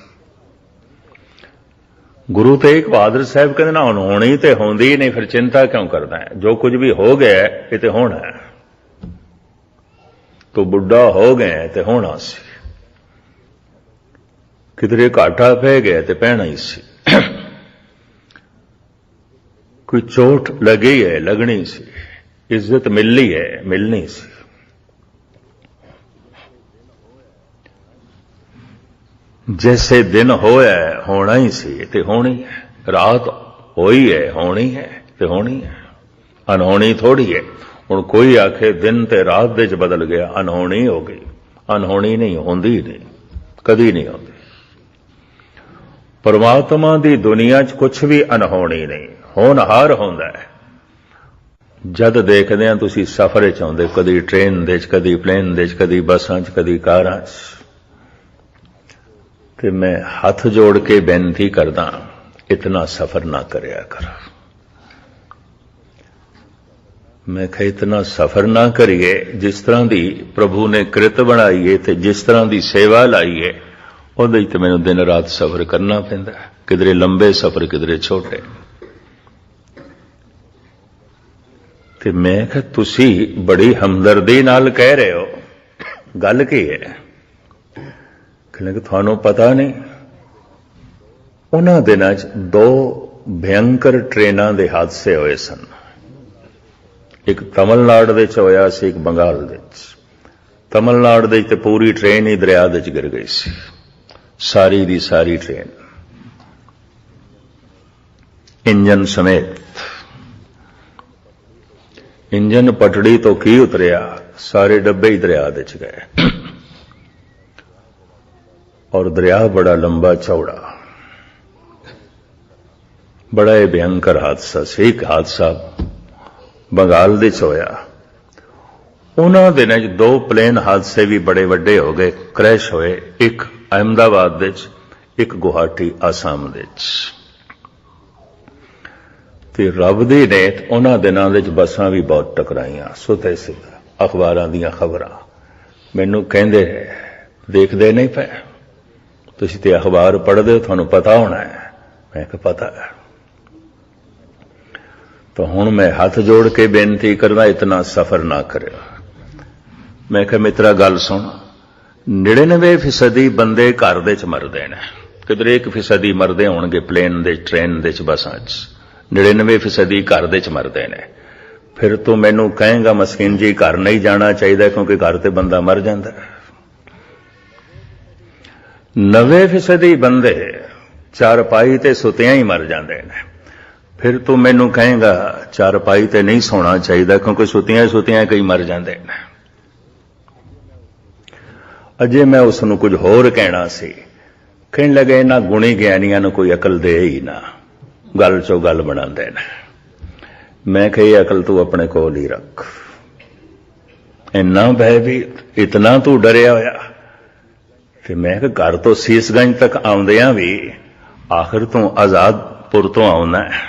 ਗੁਰੂ ਤੇਗ ਬਹਾਦਰ ਸਾਹਿਬ ਕਹਿੰਦੇ ਨਾ, ਅਨਹੋਣੀ ਤੇ ਹੁੰਦੀ ਨਹੀਂ, ਫਿਰ ਚਿੰਤਾ ਕਿਉਂ ਕਰਦਾ ਹੈ? ਜੋ ਕੁਝ ਵੀ ਹੋ ਗਿਆ ਇਹ ਤੇ ਹੋਣਾ ਹੈ, ਤੂੰ ਬੁੱਢਾ ਹੋ ਗਿਆ ਤੇ ਹੋਣਾ ਸੀ, ਕਿਧਰੇ ਘਾਟਾ ਪੈ ਗਿਆ ਤੇ ਪੈਣਾ ਹੀ ਸੀ, ਕੋਈ ਚੋਟ ਲੱਗੀ ਹੈ, ਲੱਗਣੀ ਸੀ, ਇੱਜ਼ਤ ਮਿਲਣੀ ਹੈ, ਮਿਲਣੀ ਸੀ। जैसे दिन होया होना ही सी ते होनी है, रात होई है होनी है ते होनी है, अनहोनी थोड़ी है। हुण कोई आखे दिन ते रात दे च बदल गया, अनहोनी हो गई, अनहोनी नहीं होंदी, नहीं कदी नहीं होंदी। परमात्मा दी दुनिया च कुछ भी अनहोनी नहीं, होनहार होंदा है। जद देखदे आ तुसीं सफर च आउंदे, कदी ट्रेन दे च, कदी प्लेन दे च, कदी बसां च, कदी कारां च, कि मैं हाथ जोड़ के बेनती करदा, इतना सफर ना करया कर। मैं कहा इतना सफर ना करिए, जिस तरह की प्रभु ने कृत बनाई है ते जिस तरह की सेवा लाई है, उहदे ते मैनूं दिन रात सफर करना पैंदा, किधरे लंबे सफर, किधरे छोटे। ते मैं कहा तुसी बड़ी हमदर्दी नाल कह रहे हो, गल की है? कि थानू पता नहीं, उन्हां दिनां च 2 भयंकर ट्रेनां दे हादसे होए सन। एक तमिलनाडु दे च होया सी, एक बंगाल दे च। तमिलनाडु दे ते पूरी ट्रेन ही दरिया दे च गिर गई सी, सारी दी सारी ट्रेन, इंजन समेत। इंजन पटड़ी तो की उतरिया, सारे डब्बे ही दरिया दे च गए। और दरिया बड़ा लंबा चौड़ा, बड़ा ही भयंकर हादसा से। एक हादसा बंगाल दे च होया। उन्हां दिनां च 2 प्लेन हादसे भी बड़े वड्डे हो गए, क्रैश होए। एक अहमदाबाद दे च, एक गुवाहाटी आसाम दे ते रब दी नेत उन्हां दिनां दे बसां भी बहुत टकराइयां सुते सी अखबारां दीयां खबरां मैनूं कहंदे देखदे नहीं पे तुसीं ते अखबार पढ़दे हो तुहानूं पता होना है मैं कहा पता है तो हुण मैं हाथ जोड़ के बेनती करदा इतना सफर ना करियो मैं कहा मित्रा गल सुन 99% बंदे घर दे च मरदे ने किधरे 1% मरदे होणगे प्लेन दे ट्रेन दे च बसां च 99% घर दे च मरदे ने फिर तू मैनू कहेगा मस्कीन जी घर नहीं जाना चाहिए क्योंकि घर ते बंदा मर जाता है 90% बंदे चारपाई ते सुतियां ही मर जाते हैं फिर तू मैनू कहेगा चारपाई ते नहीं सोना चाहिए क्योंकि सुतियां सुतियां कई मर जाते हैं अजे मैं उसनू कुछ होर कहना सी कहने लगे इन्हां गुणी ज्ञानियां नूं कोई अकल दे ही ना गल चो गल बनाते हैं मैं कही अकल तू अपने कोल ही रख इन्ना भयभीत इतना तू डरिया होया कि मैं घर तो सीसगंज तक आउंदियां भी आखिर तू आजादपुर तो आउना है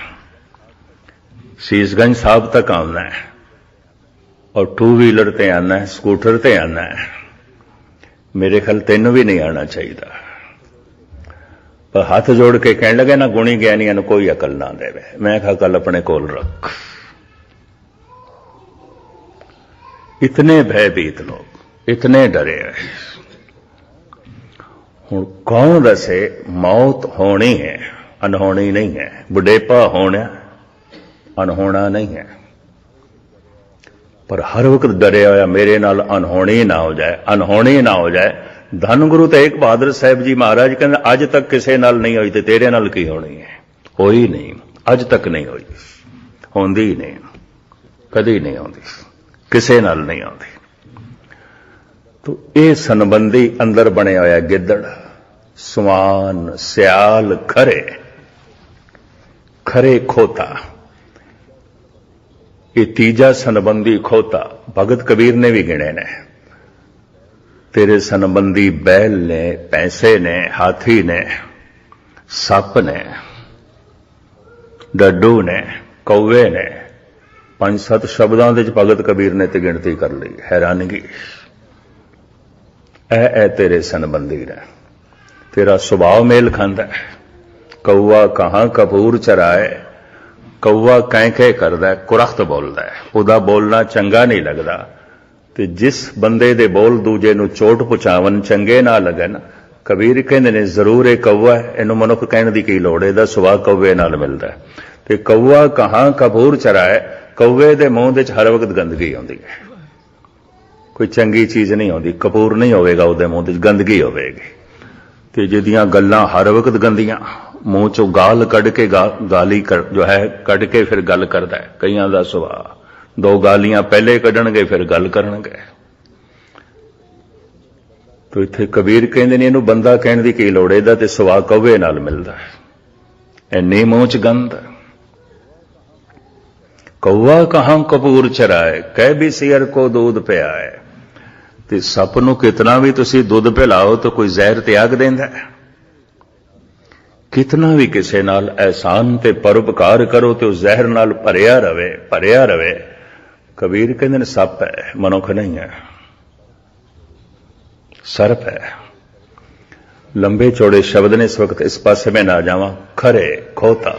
सीसगंज साहब तक आउना है और 2 व्हीलर ते आना है स्कूटर ते आना है मेरे ख्याल तेन भी नहीं आना चाहिए पर हाथ जोड़ के कहने लगे ना गुणी ज्ञानियां कोई अकल ना देवे मैं कहा अकल अपने कोल रख इतने भयभीत लोग इतने डरे हुए हुण कौन दसे मौत होनी है अनहोनी नहीं है बुढ़ेपा होना अनहोना नहीं है पर हर वक्त डरे होया मेरे नाल अनहोनी ना हो जाए धन गुरु तेग बहादुर साहब जी महाराज कहते अज तक किसी नाल नहीं हुई तो तेरे नाल की होनी है होई नहीं अज तक नहीं हुई होंदी ही नहीं कदी नहीं होंदी किसी नाल नहीं आती तो ये संबंधी अंदर बने होया गिद्दड़ सवान सियाल खरे खरे खोता ये तीजा संबंधी खोता भगत कबीर ने भी गिने ने तेरे संबंधी बैल ने पैसे ने हाथी ने सप ने डड्डू ने कौवे ने 5-7 शब्दों के भगत कबीर ने तो गिनती कर ली हैरानगी ऐ तेरे संबंधी ने तेरा सुभाव मेल खांदा कौआ कहां कपूर चराए कौआ कैं करदा है कुरख्त बोलदा है उहदा बोलना चंगा नहीं लगदा ते जिस बंदे दे बोल दूजे नूं चोट पहुंचावन चंगे ना लगन कबीर कहंदे ने जरूर ये कौआ है इहनूं मनुख कहण दी की लोड़ इहदा सुभाव कौवे नाल मिलदा है ते कौआ कहां कपूर चराए कौवे दे मूंह दे हर वक्त गंदगी आउंदी है कोई चंगी चीज नहीं आउंदी कपूर नहीं होवेगा उहदे मूंह दे गंदगी होवेगी ते जिहदियां गल्लां हर वक्त गंदियां मूंह चों गाल कढ़ के गाली जो है कढ़ के फिर गल करदा है कईयां दा सुभाव 2 गालियां पहले कढ़णगे फिर गल करनगे तो इत्थे कबीर कहंदे ने इहनूं बंदा कहण दी की लोड़ इहदा ते सुभाव कौवे नाल मिलदा है इन्नी मूंह च गंद कौआ कहां कपूर चराए कह भी सियर को दूध पियाए ते सप नूं कितना भी तुसीं दुध पिलाओ तो कोई जहर त्याग देंदा है कितना भी किसी नाल एहसान ते परोपकार करो तो जहर नाल भरिया रवे कबीर कहंदे ने सप है मनुख नहीं है सर्प है लंबे चौड़े शब्द ने इस वक्त इस पासे में ना जावां खरे खोता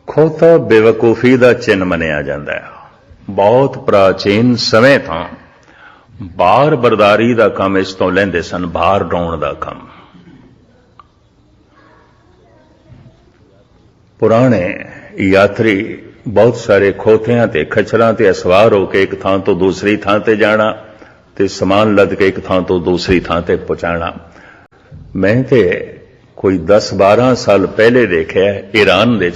खोता बेवकूफी का चिन्ह मनिया जाता है बहुत प्राचीन समय तो बार बरदारी का काम इस तो लेंदे सन बाहर ढाउण का काम पुराने यात्री बहुत सारे खोतियां ते खच्चरां ते सवार होकर एक थां तो दूसरी थां ते जाना ते समान लद के एक थां तो दूसरी थां ते पहुंचाना मैं ते कोई 10-12 साल पहले देखा ईरान दे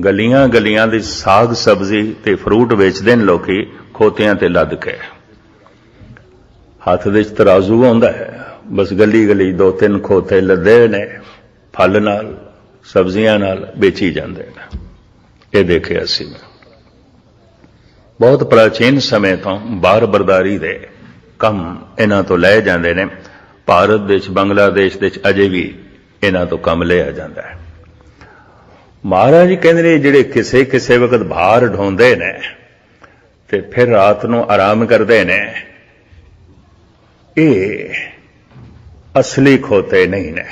गलियां गलियां दी साग सब्जी ते फ्रूट वेचदे ने लोकी खोतियां ते लद के हाथ दे तराजू आउंदा है बस गली गली 2-3 खोते लदे ने फल नाल सब्जियां नाल बेची जांदे ने ये देखे असी बहुत प्राचीन समय तो बार बरदारी दे कम इन्हां तो लै जांदे ने ਭਾਰਤ ਦੇ ਵਿੱਚ ਬੰਗਲਾਦੇਸ਼ ਦੇ ਵਿੱਚ ਅਜੇ ਵੀ ਇਹਨਾਂ ਤੋਂ ਕੰਮ ਲਿਆ ਜਾਂਦਾ ਹੈ। ਮਹਾਰਾਜ ਜੀ ਕਹਿੰਦੇ ਨੇ ਜਿਹੜੇ ਕਿਸੇ ਕਿਸੇ ਵਕਤ ਭਾਰ ਢੋਂਦੇ ਨੇ ਤੇ ਫਿਰ ਰਾਤ ਨੂੰ ਆਰਾਮ ਕਰਦੇ ਨੇ, ਇਹ ਅਸਲੀ ਖੋਤੇ ਨਹੀਂ ਨੇ।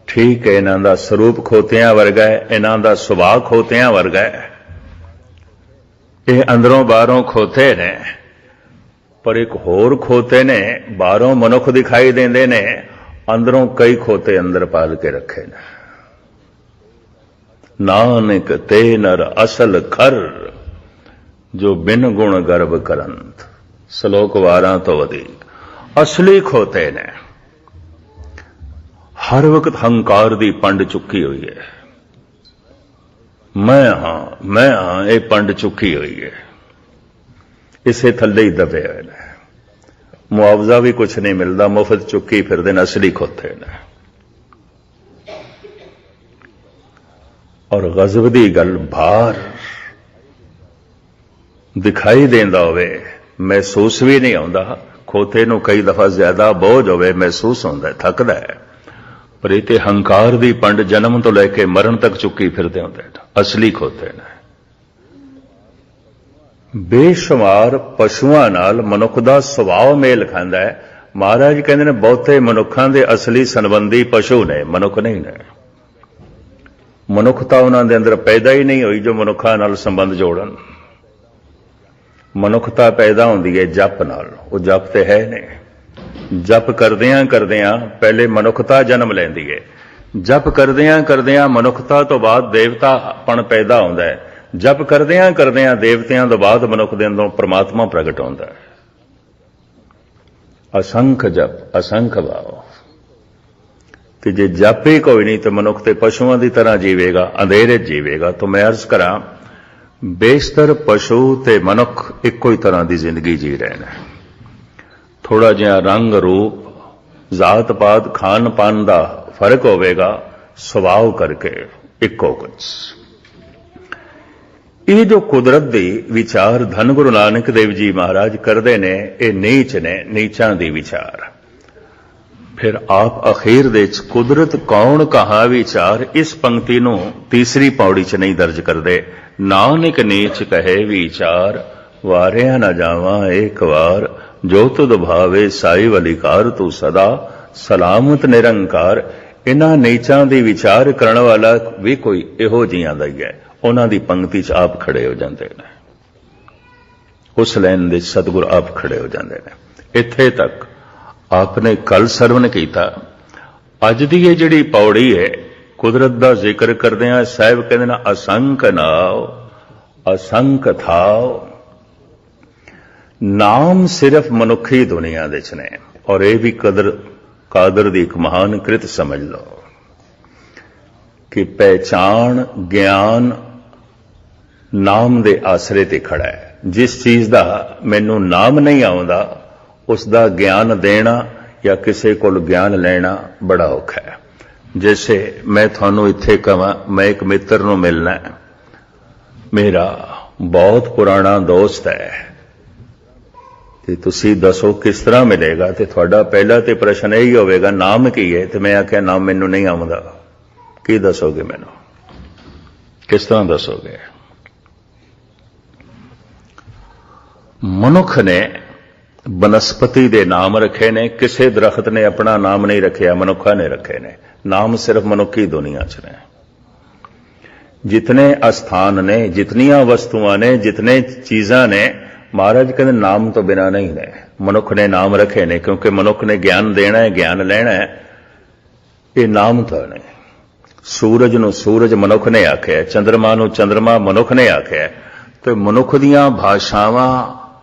ਠੀਕ ਹੈ, ਇਹਨਾਂ ਦਾ ਸਰੂਪ ਖੋਤਿਆਂ ਵਰਗਾ ਹੈ, ਇਹਨਾਂ ਦਾ ਸੁਭਾਅ ਖੋਤਿਆਂ ਵਰਗਾ ਹੈ, ਇਹ ਅੰਦਰੋਂ ਬਾਹਰੋਂ ਖੋਤੇ ਨੇ। ਪਰ ਇੱਕ ਹੋਰ ਖੋਤੇ ਨੇ, ਬਾਹਰੋਂ ਮਨੁੱਖ ਦਿਖਾਈ ਦਿੰਦੇ ਨੇ, ਅੰਦਰੋਂ ਕਈ ਖੋਤੇ ਅੰਦਰ ਪਾਲ ਕੇ ਰੱਖੇ ਨੇ। ਨਾਨਕ ਤੇ ਨਰ ਅਸਲ ਖਰ, ਜੋ ਬਿਨ ਗੁਣ ਗਰਭ ਕਰੰਤ। ਸ਼ਲੋਕ ਵਾਰਾਂ ਤੋਂ ਵਧੇਕ ਅਸਲੀ ਖੋਤੇ ਨੇ। ਹਰ ਵਕਤ ਹੰਕਾਰ ਦੀ ਪੰਡ ਚੁੱਕੀ ਹੋਈ ਹੈ। ਮੈਂ ਹਾਂ ਇਹ ਪੰਡ ਚੁੱਕੀ ਹੋਈ ਹੈ। ਇਸੇ ਥੱਲੇ ਹੀ ਦਬੇ ਹੋਏ ਨੇ। ਮੁਆਵਜ਼ਾ ਵੀ ਕੁਛ ਨਹੀਂ ਮਿਲਦਾ, ਮੁਫਤ ਚੁੱਕੀ ਫਿਰਦੇ ਨੇ, ਅਸਲੀ ਖੋਤੇ ਨੇ। ਔਰ ਗਜ਼ਬ ਦੀ ਗੱਲ, ਭਾਰ ਦਿਖਾਈ ਦੇਂਦਾ ਹੋਵੇ, ਮਹਿਸੂਸ ਵੀ ਨਹੀਂ ਆਉਂਦਾ। ਖੋਤੇ ਨੂੰ ਕਈ ਦਫਾ ਜ਼ਿਆਦਾ ਬੋਝ ਹੋਵੇ ਮਹਿਸੂਸ ਹੁੰਦਾ, ਥੱਕਦਾ ਹੈ। ਪਰ ਇਹ ਤੇ ਹੰਕਾਰ ਦੀ ਪੰਡ ਜਨਮ ਤੋਂ ਲੈ ਕੇ ਮਰਨ ਤੱਕ ਚੁੱਕੀ ਫਿਰਦੇ ਹੁੰਦੇ, ਅਸਲੀ ਖੋਤੇ ਨੇ। ਬੇਸ਼ੁਮਾਰ ਪਸ਼ੂਆਂ ਨਾਲ ਮਨੁੱਖ ਦਾ ਸੁਭਾਅ ਮੇਲ ਖਾਂਦਾ ਹੈ। ਮਹਾਰਾਜ ਕਹਿੰਦੇ ਨੇ ਬਹੁਤੇ ਮਨੁੱਖਾਂ ਦੇ ਅਸਲੀ ਸੰਬੰਧੀ ਪਸ਼ੂ ਨੇ, ਮਨੁੱਖ ਨਹੀਂ ਨੇ। ਮਨੁੱਖਤਾ ਉਹਨਾਂ ਦੇ ਅੰਦਰ ਪੈਦਾ ਹੀ ਨਹੀਂ ਹੋਈ ਜੋ ਮਨੁੱਖਾਂ ਨਾਲ ਸੰਬੰਧ ਜੋੜਨ। ਮਨੁੱਖਤਾ ਪੈਦਾ ਹੁੰਦੀ ਹੈ ਜਪ ਨਾਲ, ਉਹ ਜਪ ਤੇ ਹੈ ਨਹੀਂ। ਜਪ ਕਰਦਿਆਂ ਕਰਦਿਆਂ ਪਹਿਲੇ ਮਨੁੱਖਤਾ ਜਨਮ ਲੈਂਦੀ ਹੈ। ਜਪ ਕਰਦਿਆਂ ਕਰਦਿਆਂ ਮਨੁੱਖਤਾ ਤੋਂ ਬਾਅਦ ਦੇਵਤਾਪਣ ਪੈਦਾ ਹੁੰਦਾ ਹੈ। ਜਪ ਕਰਦਿਆਂ ਕਰਦਿਆਂ ਦੇਵਤਿਆਂ ਤੋਂ ਬਾਅਦ ਮਨੁੱਖ ਦੇ ਅੰਦਰੋਂ ਪ੍ਰਮਾਤਮਾ ਪ੍ਰਗਟ ਹੁੰਦਾ ਹੈ। ਅਸੰਖ ਜਪ ਅਸੰਖ ਭਾਵ। ਤੇ ਜੇ ਜਪ ਹੀ ਕੋਈ ਨਹੀਂ ਤਾਂ ਮਨੁੱਖ ਤੇ ਪਸ਼ੂਆਂ ਦੀ ਤਰ੍ਹਾਂ ਜੀਵੇਗਾ, ਅੰਧੇਰੇ ਜੀਵੇਗਾ। ਤਾਂ ਮੈਂ ਅਰਜ਼ ਕਰਾਂ, ਬੇਸ਼ਤਰ ਪਸ਼ੂ ਤੇ ਮਨੁੱਖ ਇੱਕੋ ਹੀ ਤਰ੍ਹਾਂ ਦੀ ਜ਼ਿੰਦਗੀ ਜੀ ਰਹੇ ਨੇ। ਥੋੜਾ ਜਿਹਾ ਰੰਗ ਰੂਪ, ਜ਼ਾਤ ਪਾਤ, ਖਾਣ ਪਾਨ ਦਾ ਫਰਕ ਹੋਵੇਗਾ, ਸੁਭਾਅ ਕਰਕੇ ਇੱਕੋ ਕੁਝ। ਇਹ ਜੋ ਕੁਦਰਤ ਦੀ ਵਿਚਾਰ ਧੰਨ ਗੁਰੂ ਨਾਨਕ ਦੇਵ ਜੀ ਮਹਾਰਾਜ ਕਰਦੇ ਨੇ, ਇਹ ਨੀਚ ਨੇ, ਨੀਚਾਂ ਦੀ ਵਿਚਾਰ। ਫਿਰ ਆਪ ਅਖੀਰ ਦੇ ਵਿੱਚ ਕੁਦਰਤ ਕੌਣ ਕਹਾ ਵਿਚਾਰ, ਇਸ ਪੰਕਤੀ ਨੂੰ ਤੀਸਰੀ ਪੌੜੀ 'ਚ ਨਹੀਂ ਦਰਜ ਕਰਦੇ। ਨਾਨਕ ਨੀਚ ਕਹੇ ਵਿਚਾਰ, ਵਾਰਿਆ ਨਾ ਜਾਵਾਂ ਏਕ ਵਾਰ। ਜੋ ਤੁਧ ਭਾਵੇ ਸਾਈ ਵਲਿਕਾਰ, ਤੂੰ ਸਦਾ ਸਲਾਮਤ ਨਿਰੰਕਾਰ। ਇਹਨਾਂ ਨੀਚਾਂ ਦੀ ਵਿਚਾਰ ਕਰਨ ਵਾਲਾ ਵੀ ਕੋਈ ਇਹੋ ਜਿਹੀਆਂ ਦਾ ਹੀ ਹੈ। ਉਹਨਾਂ ਦੀ ਪੰਕਤੀ 'ਚ ਆਪ ਖੜੇ ਹੋ ਜਾਂਦੇ ਨੇ, ਉਸ ਲਾਈਨ ਦੇ ਸਤਿਗੁਰ ਆਪ ਖੜੇ ਹੋ ਜਾਂਦੇ ਨੇ। ਇੱਥੇ ਤੱਕ ਆਪਨੇ ਕੱਲ ਸਰਵਨ ਕੀਤਾ। ਅੱਜ ਦੀ ਇਹ ਜਿਹੜੀ ਪੌੜੀ ਹੈ, ਕੁਦਰਤ ਦਾ ਜ਼ਿਕਰ ਕਰਦਿਆਂ ਸਾਹਿਬ ਕਹਿੰਦੇ ਨੇ, ਅਸੰਖ ਨਾਉ ਅਸੰਖ ਥਾਉ। ਨਾਮ ਸਿਰਫ ਮਨੁੱਖੀ ਦੁਨੀਆ ਦੇ 'ਚ ਨੇ। ਔਰ ਇਹ ਵੀ ਕਾਦਰ ਦੀ ਇੱਕ ਮਹਾਨ ਕ੍ਰਿਤ ਸਮਝ ਲਓ ਕਿ ਪਹਿਚਾਣ ਗਿਆਨ ਨਾਮ ਦੇ ਆਸਰੇ ਤੇ ਖੜਾ ਹੈ। ਜਿਸ ਚੀਜ਼ ਦਾ ਮੈਨੂੰ ਨਾਮ ਨਹੀਂ ਆਉਂਦਾ, ਉਸ ਦਾ ਗਿਆਨ ਦੇਣਾ ਜਾਂ ਕਿਸੇ ਕੋਲ ਗਿਆਨ ਲੈਣਾ ਬੜਾ ਔਖਾ ਹੈ। ਜੈਸੇ ਮੈਂ ਤੁਹਾਨੂੰ ਇੱਥੇ ਕਹਾਂ, ਮੈਂ ਇੱਕ ਮਿੱਤਰ ਨੂੰ ਮਿਲਣਾ ਹੈ, ਮੇਰਾ ਬਹੁਤ ਪੁਰਾਣਾ ਦੋਸਤ ਹੈ, ਤੇ ਤੁਸੀਂ ਦੱਸੋ ਕਿਸ ਤਰ੍ਹਾਂ ਮਿਲੇਗਾ? ਤੇ ਤੁਹਾਡਾ ਪਹਿਲਾ ਤੇ ਪ੍ਰਸ਼ਨ ਇਹੀ ਹੋਵੇਗਾ, ਨਾਮ ਕੀ ਹੈ? ਤੇ ਮੈਂ ਆਖਿਆ, ਨਾਮ ਮੈਨੂੰ ਨਹੀਂ ਆਉਂਦਾ। ਕੀ ਦੱਸੋਗੇ ਮੈਨੂੰ? ਕਿਸ ਤਰ੍ਹਾਂ ਦੱਸੋਗੇ? ਮਨੁੱਖ ਨੇ ਬਨਸਪਤੀ ਦੇ ਨਾਮ ਰੱਖੇ ਨੇ, ਕਿਸੇ ਦਰਖਤ ਨੇ ਆਪਣਾ ਨਾਮ ਨਹੀਂ ਰੱਖਿਆ, ਮਨੁੱਖਾਂ ਨੇ ਰੱਖੇ ਨੇ। ਨਾਮ ਸਿਰਫ ਮਨੁੱਖੀ ਦੁਨੀਆ 'ਚ ਨੇ। ਜਿਤਨੇ ਅਸਥਾਨ ਨੇ, ਜਿਤਨੀਆਂ ਵਸਤੂਆਂ ਨੇ, ਜਿਤਨੇ ਚੀਜ਼ਾਂ ਨੇ, ਮਹਾਰਾਜ ਕਹਿੰਦੇ ਨਾਮ ਤੋਂ ਬਿਨਾਂ ਨਹੀਂ ਨੇ। ਮਨੁੱਖ ਨੇ ਨਾਮ ਰੱਖੇ ਨੇ, ਕਿਉਂਕਿ ਮਨੁੱਖ ਨੇ ਗਿਆਨ ਦੇਣਾ ਹੈ, ਗਿਆਨ ਲੈਣਾ ਹੈ। ਇਹ ਨਾਮ ਤਾਂ ਨੇ। ਸੂਰਜ ਨੂੰ ਸੂਰਜ ਮਨੁੱਖ ਨੇ ਆਖਿਆ, ਚੰਦਰਮਾ ਨੂੰ ਚੰਦਰਮਾ ਮਨੁੱਖ ਨੇ ਆਖਿਆ। ਤੇ ਮਨੁੱਖ ਦੀਆਂ ਭਾਸ਼ਾਵਾਂ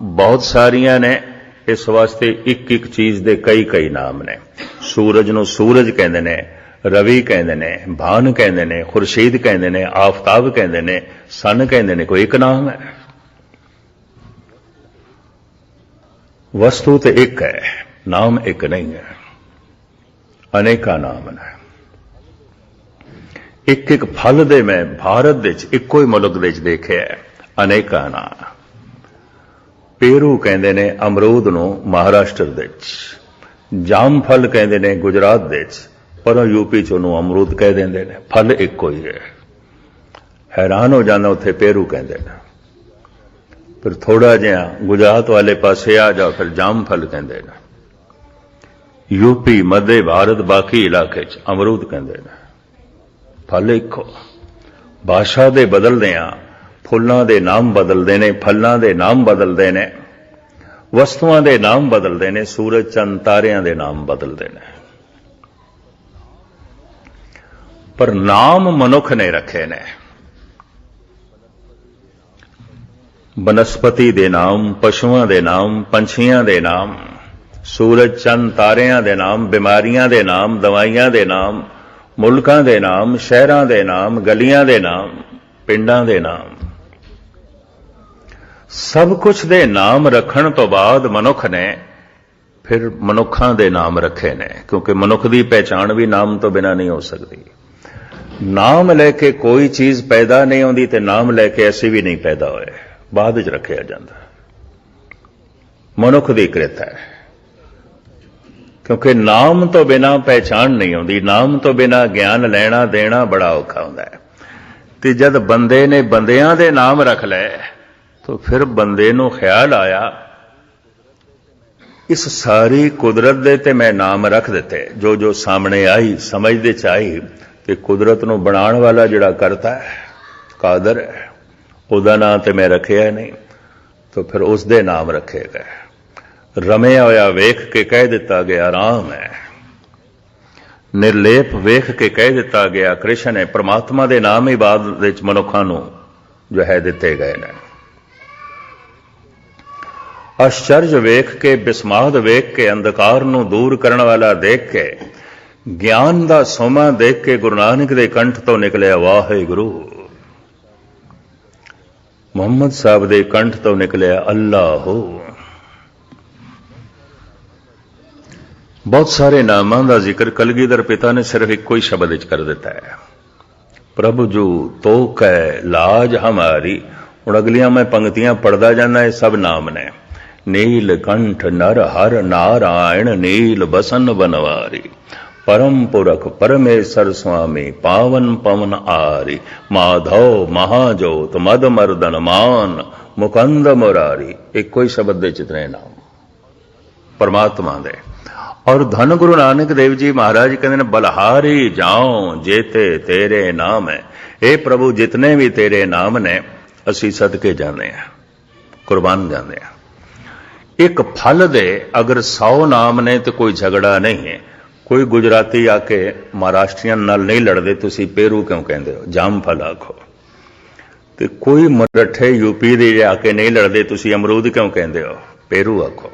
ਬਹੁਤ ਸਾਰੀਆਂ ਨੇ, ਇਸ ਵਾਸਤੇ ਇੱਕ ਇੱਕ ਚੀਜ਼ ਦੇ ਕਈ ਕਈ ਨਾਮ ਨੇ। ਸੂਰਜ ਨੂੰ ਸੂਰਜ ਕਹਿੰਦੇ ਨੇ, ਰਵੀ ਕਹਿੰਦੇ ਨੇ, ਭਾਨ ਕਹਿੰਦੇ ਨੇ, ਖੁਰਸ਼ੀਦ ਕਹਿੰਦੇ ਨੇ, ਆਫਤਾਬ ਕਹਿੰਦੇ ਨੇ, ਸਨ ਕਹਿੰਦੇ ਨੇ। ਕੋਈ ਇੱਕ ਨਾਮ ਹੈ? ਵਸਤੂ ਤੇ ਇੱਕ ਹੈ, ਨਾਮ ਇੱਕ ਨਹੀਂ ਹੈ। ਅਨੇਕਾਂ ਨਾਮ ਨੇ। ਇੱਕ ਇੱਕ ਫਲ ਦੇ ਮੈਂ ਭਾਰਤ ਦੇ ਵਿੱਚ ਇੱਕੋ ਹੀ ਮੁਲਕ ਦੇ ਵਿੱਚ ਦੇਖਿਆ, ਅਨੇਕਾਂ ਨਾਮ। ਪੇਰੂ ਕਹਿੰਦੇ ਨੇ ਅਮਰੂਦ ਨੂੰ ਮਹਾਰਾਸ਼ਟਰ ਦੇ ਵਿੱਚ, जाम फल कहते ने गुजरात दे पर यूपी च उन्होंने अमरूद कह देंगे ने, फल एक ही है। हैरान हो जाना, उत्थे पेरू कहते हैं। फिर थोड़ा जिहा गुजरात वाले पासे आ जाओ, फिर जाम फल कहते हैं। यूपी मध्य भारत बाकी इलाके च अमरूद कहते हैं। फल एक हो। भाषा दे बदलदे आ फुल्लां दे नाम बदलते हैं, फलों के नाम बदलते हैं, वस्तुओं के नाम बदलते हैं, सूरज चंद तारियां के नाम बदलते हैं, पर नाम मनुख ने रखे ने। बनस्पति दे नाम, पशुओं के नाम, पंछियों के नाम, सूरज चंद तारियां के नाम, बीमारियां के नाम, दवाइयां के नाम, मुल्कां के नाम, शहरां के नाम, गलियां के नाम, पिंडां के नाम, सब कुछ दे नाम रखण तो बाद मनुख ने फिर मनुखां दे नाम रखे ने, क्योंकि मनुख की पहचान भी नाम तो बिना नहीं हो सकती। नाम लैके कोई चीज पैदा नहीं होती, तो नाम लैके ऐसी भी नहीं पैदा होए, बाद च रखिया जाता। मनुख की कृत है, क्योंकि नाम तो बिना पहचान नहीं होती, नाम तो बिना ज्ञान लेना देना बड़ा औखा होता है। तो जब बंदे ने बंदियां दे नाम रख ले, तो फिर बंदे नूं ख्याल आया इस सारी कुदरत दे ते मैं नाम रख दिते, जो जो सामने आई समझ दे च आई कि कुदरत नूं बनाण वाला जिहड़ा करता है, कादर है, उहदा नाम ते मैं रखिया नहीं, तो फिर उसदे नाम रखे गए। रमिया होया वेख के कह दिता गया राम है, निर्लेप वेख के कह दिता गया कृष्ण है। परमात्मा दे नाम ही बाद विच मनुखां नूं जो है दिते गए ने। आश्चर्य वेख के, बिस्माद वेख के, अंधकार नूं दूर करने वाला देख के, ज्ञान दा सोमा देख के गुरु नानक दे कंठ तो निकलिया वाहिगुरू। मुहम्मद साहब दे कंठ तो निकलिया अल्लाह। बहुत सारे नामां दा जिक्र कलगीधर पिता ने सिर्फ एक ही शब्द विच कर दिता है, प्रभु जू तो कै लाज हमारी। हुण अगलियां मैं पंक्तियां पढ़दा जाना, ये सब नाम ने। नीलकंठ नर हर नारायण, नील बसन बनवारी, परम पुरख परमेश्वर स्वामी, पावन पवन आरी, माधव महाजोत मद मर्दन मान, मुकंद मुरारी। एक कोई शब्द दे जितने नाम परमात्मा दे। और धन गुरु नानक देव जी महाराज कहते हैं बलहारी जाओ जेते तेरे नाम है। हे प्रभु जितने भी तेरे नाम ने असी सदके जाने हैं, कुर्बान जाने हैं। एक फल दे अगर 100 नाम ने तो कोई झगड़ा नहीं है। कोई गुजराती आके महाराष्ट्रियन नाल नहीं लड़ते, तुसी पेरू क्यों कहते हो, जाम फल आखो। तो कोई मराठे यूपी दे आके नहीं लड़ते, तुसी अमरूद क्यों कहते हो, पेरू आखो।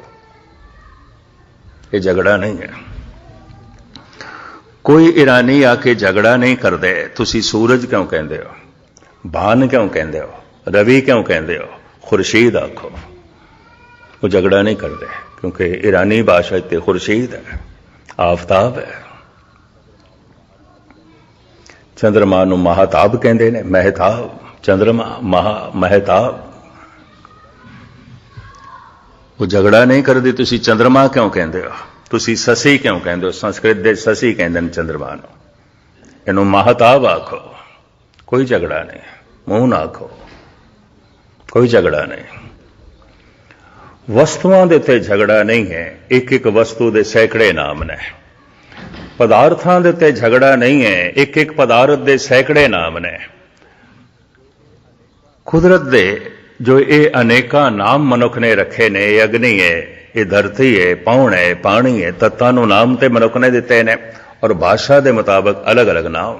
ये झगड़ा नहीं है। कोई ईरानी आके झगड़ा नहीं करते, तुसी सूरज क्यों कहते हो, भान क्यों कहते हो, रवि क्यों कहते हो, खुर्शीद आखो। वो झगड़ा नहीं करते, क्योंकि ईरानी भाषा इतने खुर्शीद है, आफताब है। चंद्रमा नूं महाताब कहते हैं, महताब, चंद्रमा महताब। वो झगड़ा नहीं करती, तुसी चंद्रमा क्यों कहते हो, तुसी ससी क्यों कहते हो। संस्कृत दे ससी कहते हैं चंद्रमा नूं, इनू महताब आखो। कोई झगड़ा नहीं, मुंह ना आखो, कोई झगड़ा नहीं। वस्तुओं दे ते झगड़ा नहीं है, एक एक वस्तु दे सैकड़े नाम ने। पदार्थों दे ते झगड़ा नहीं है, एक एक पदार्थ दे सैकड़े नाम ने। कुदरत दे जो ये अनेका नाम मनुख ने रखे ने, ये अग्नि है, ये धरती है, पौन है, पानी है, तत्तां नूं नाम ते मनुख ने दिते ने, और भाषा के मुताबिक अलग अलग नाम।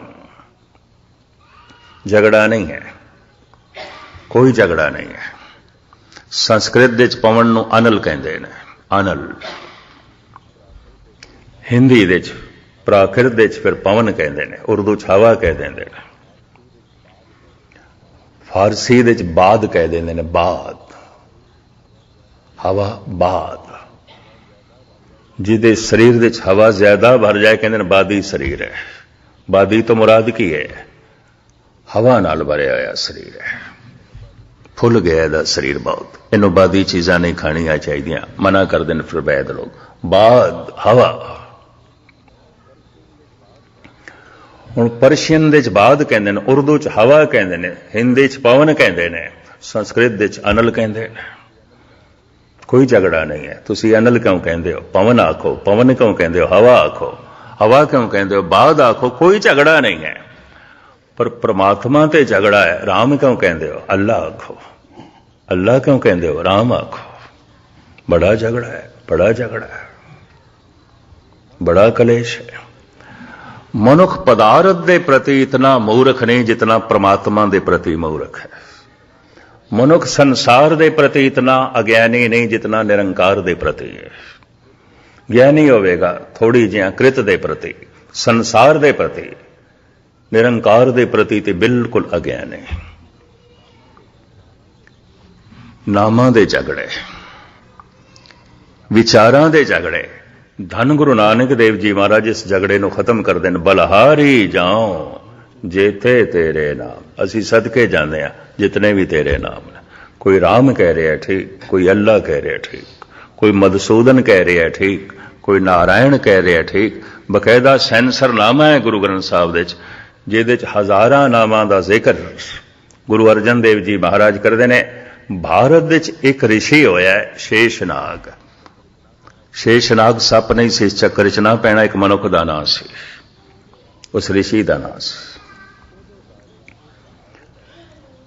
झगड़ा नहीं है, कोई झगड़ा नहीं है। संस्कृत दे पवन नूं अनल कहते हैं, अनल। हिंदी दे प्राकृत दे फिर पवन कहते हैं, उर्दू च हवा कह देंगे, फारसी दे बाद कह देंगे ने, बाद, हवा बाद। जिदे शरीर दे हवा ज्यादा भर जाए कहते हैं बादी शरीर है। बादी तो मुराद की है, हवा नाल भरिया होया शरीर है। फुल गया इहदा शरीर बहुत, इनू बादी चीज़ां नहीं खाणियां चाहिए, मना कर देन फिर वैद लोग। बाद हवा, हुण परशियन दे च बाद कहंदे ने, उर्दू च हवा कहंदे ने, हिंदी च पवन कहंदे ने, संस्कृत दे च अनल कहंदे ने। कोई झगड़ा नहीं है। तुसी अनल क्यों कहंदे हो, पवन आखो, पवन क्यों कहंदे हो, हवा आखो, हवा क्यों कहंदे हो, बाद आखो, कोई झगड़ा नहीं है। पर परमात्मा ते झगड़ा है। राम क्यों कहंदे हो, अल्लाह आखो, अल्लाह क्यों कहंदे हो, राम आखो। बड़ा झगड़ा है, बड़ा झगड़ा है, बड़ा कलेश है। मनुख पदार्थ दे प्रति इतना मूर्ख नहीं जितना परमात्मा दे प्रति मूर्ख है। मनुख संसार दे प्रति इतना अज्ञानी नहीं जितना निरंकार दे प्रति है। ज्ञानी होवेगा थोड़ी जिहा कृत दे प्रति, संसार दे प्रति, निरंकार दे प्रति ते बिल्कुल अज्ञानी। नामां दे झगड़े, विचारां दे झगड़े। धन गुरु नानक देव जी महाराज इस झगड़े नूं खत्म कर देन। बलहारी जाओ जेते तेरे नाम। असी सदके जाने आ जितने भी तेरे नाम ने। कोई राम कह रहा है ठीक, कोई अल्लाह कह रहा है ठीक, कोई मधुसूदन कह रहा है ठीक, कोई नारायण कह रहा है ठीक। बकायदा सैंसर नामा है गुरु ग्रंथ साहब दे जिहदे च हज़ारां नामां दा जिक्र गुरु अर्जन देव जी महाराज करदे ने। भारत दे च एक ऋषि होया है शेषनाग। शेषनाग सप नहीं सी, इस चक्कर च ना पैना, एक मनुख दा नाम सी, उस ऋषि दा नाम सी।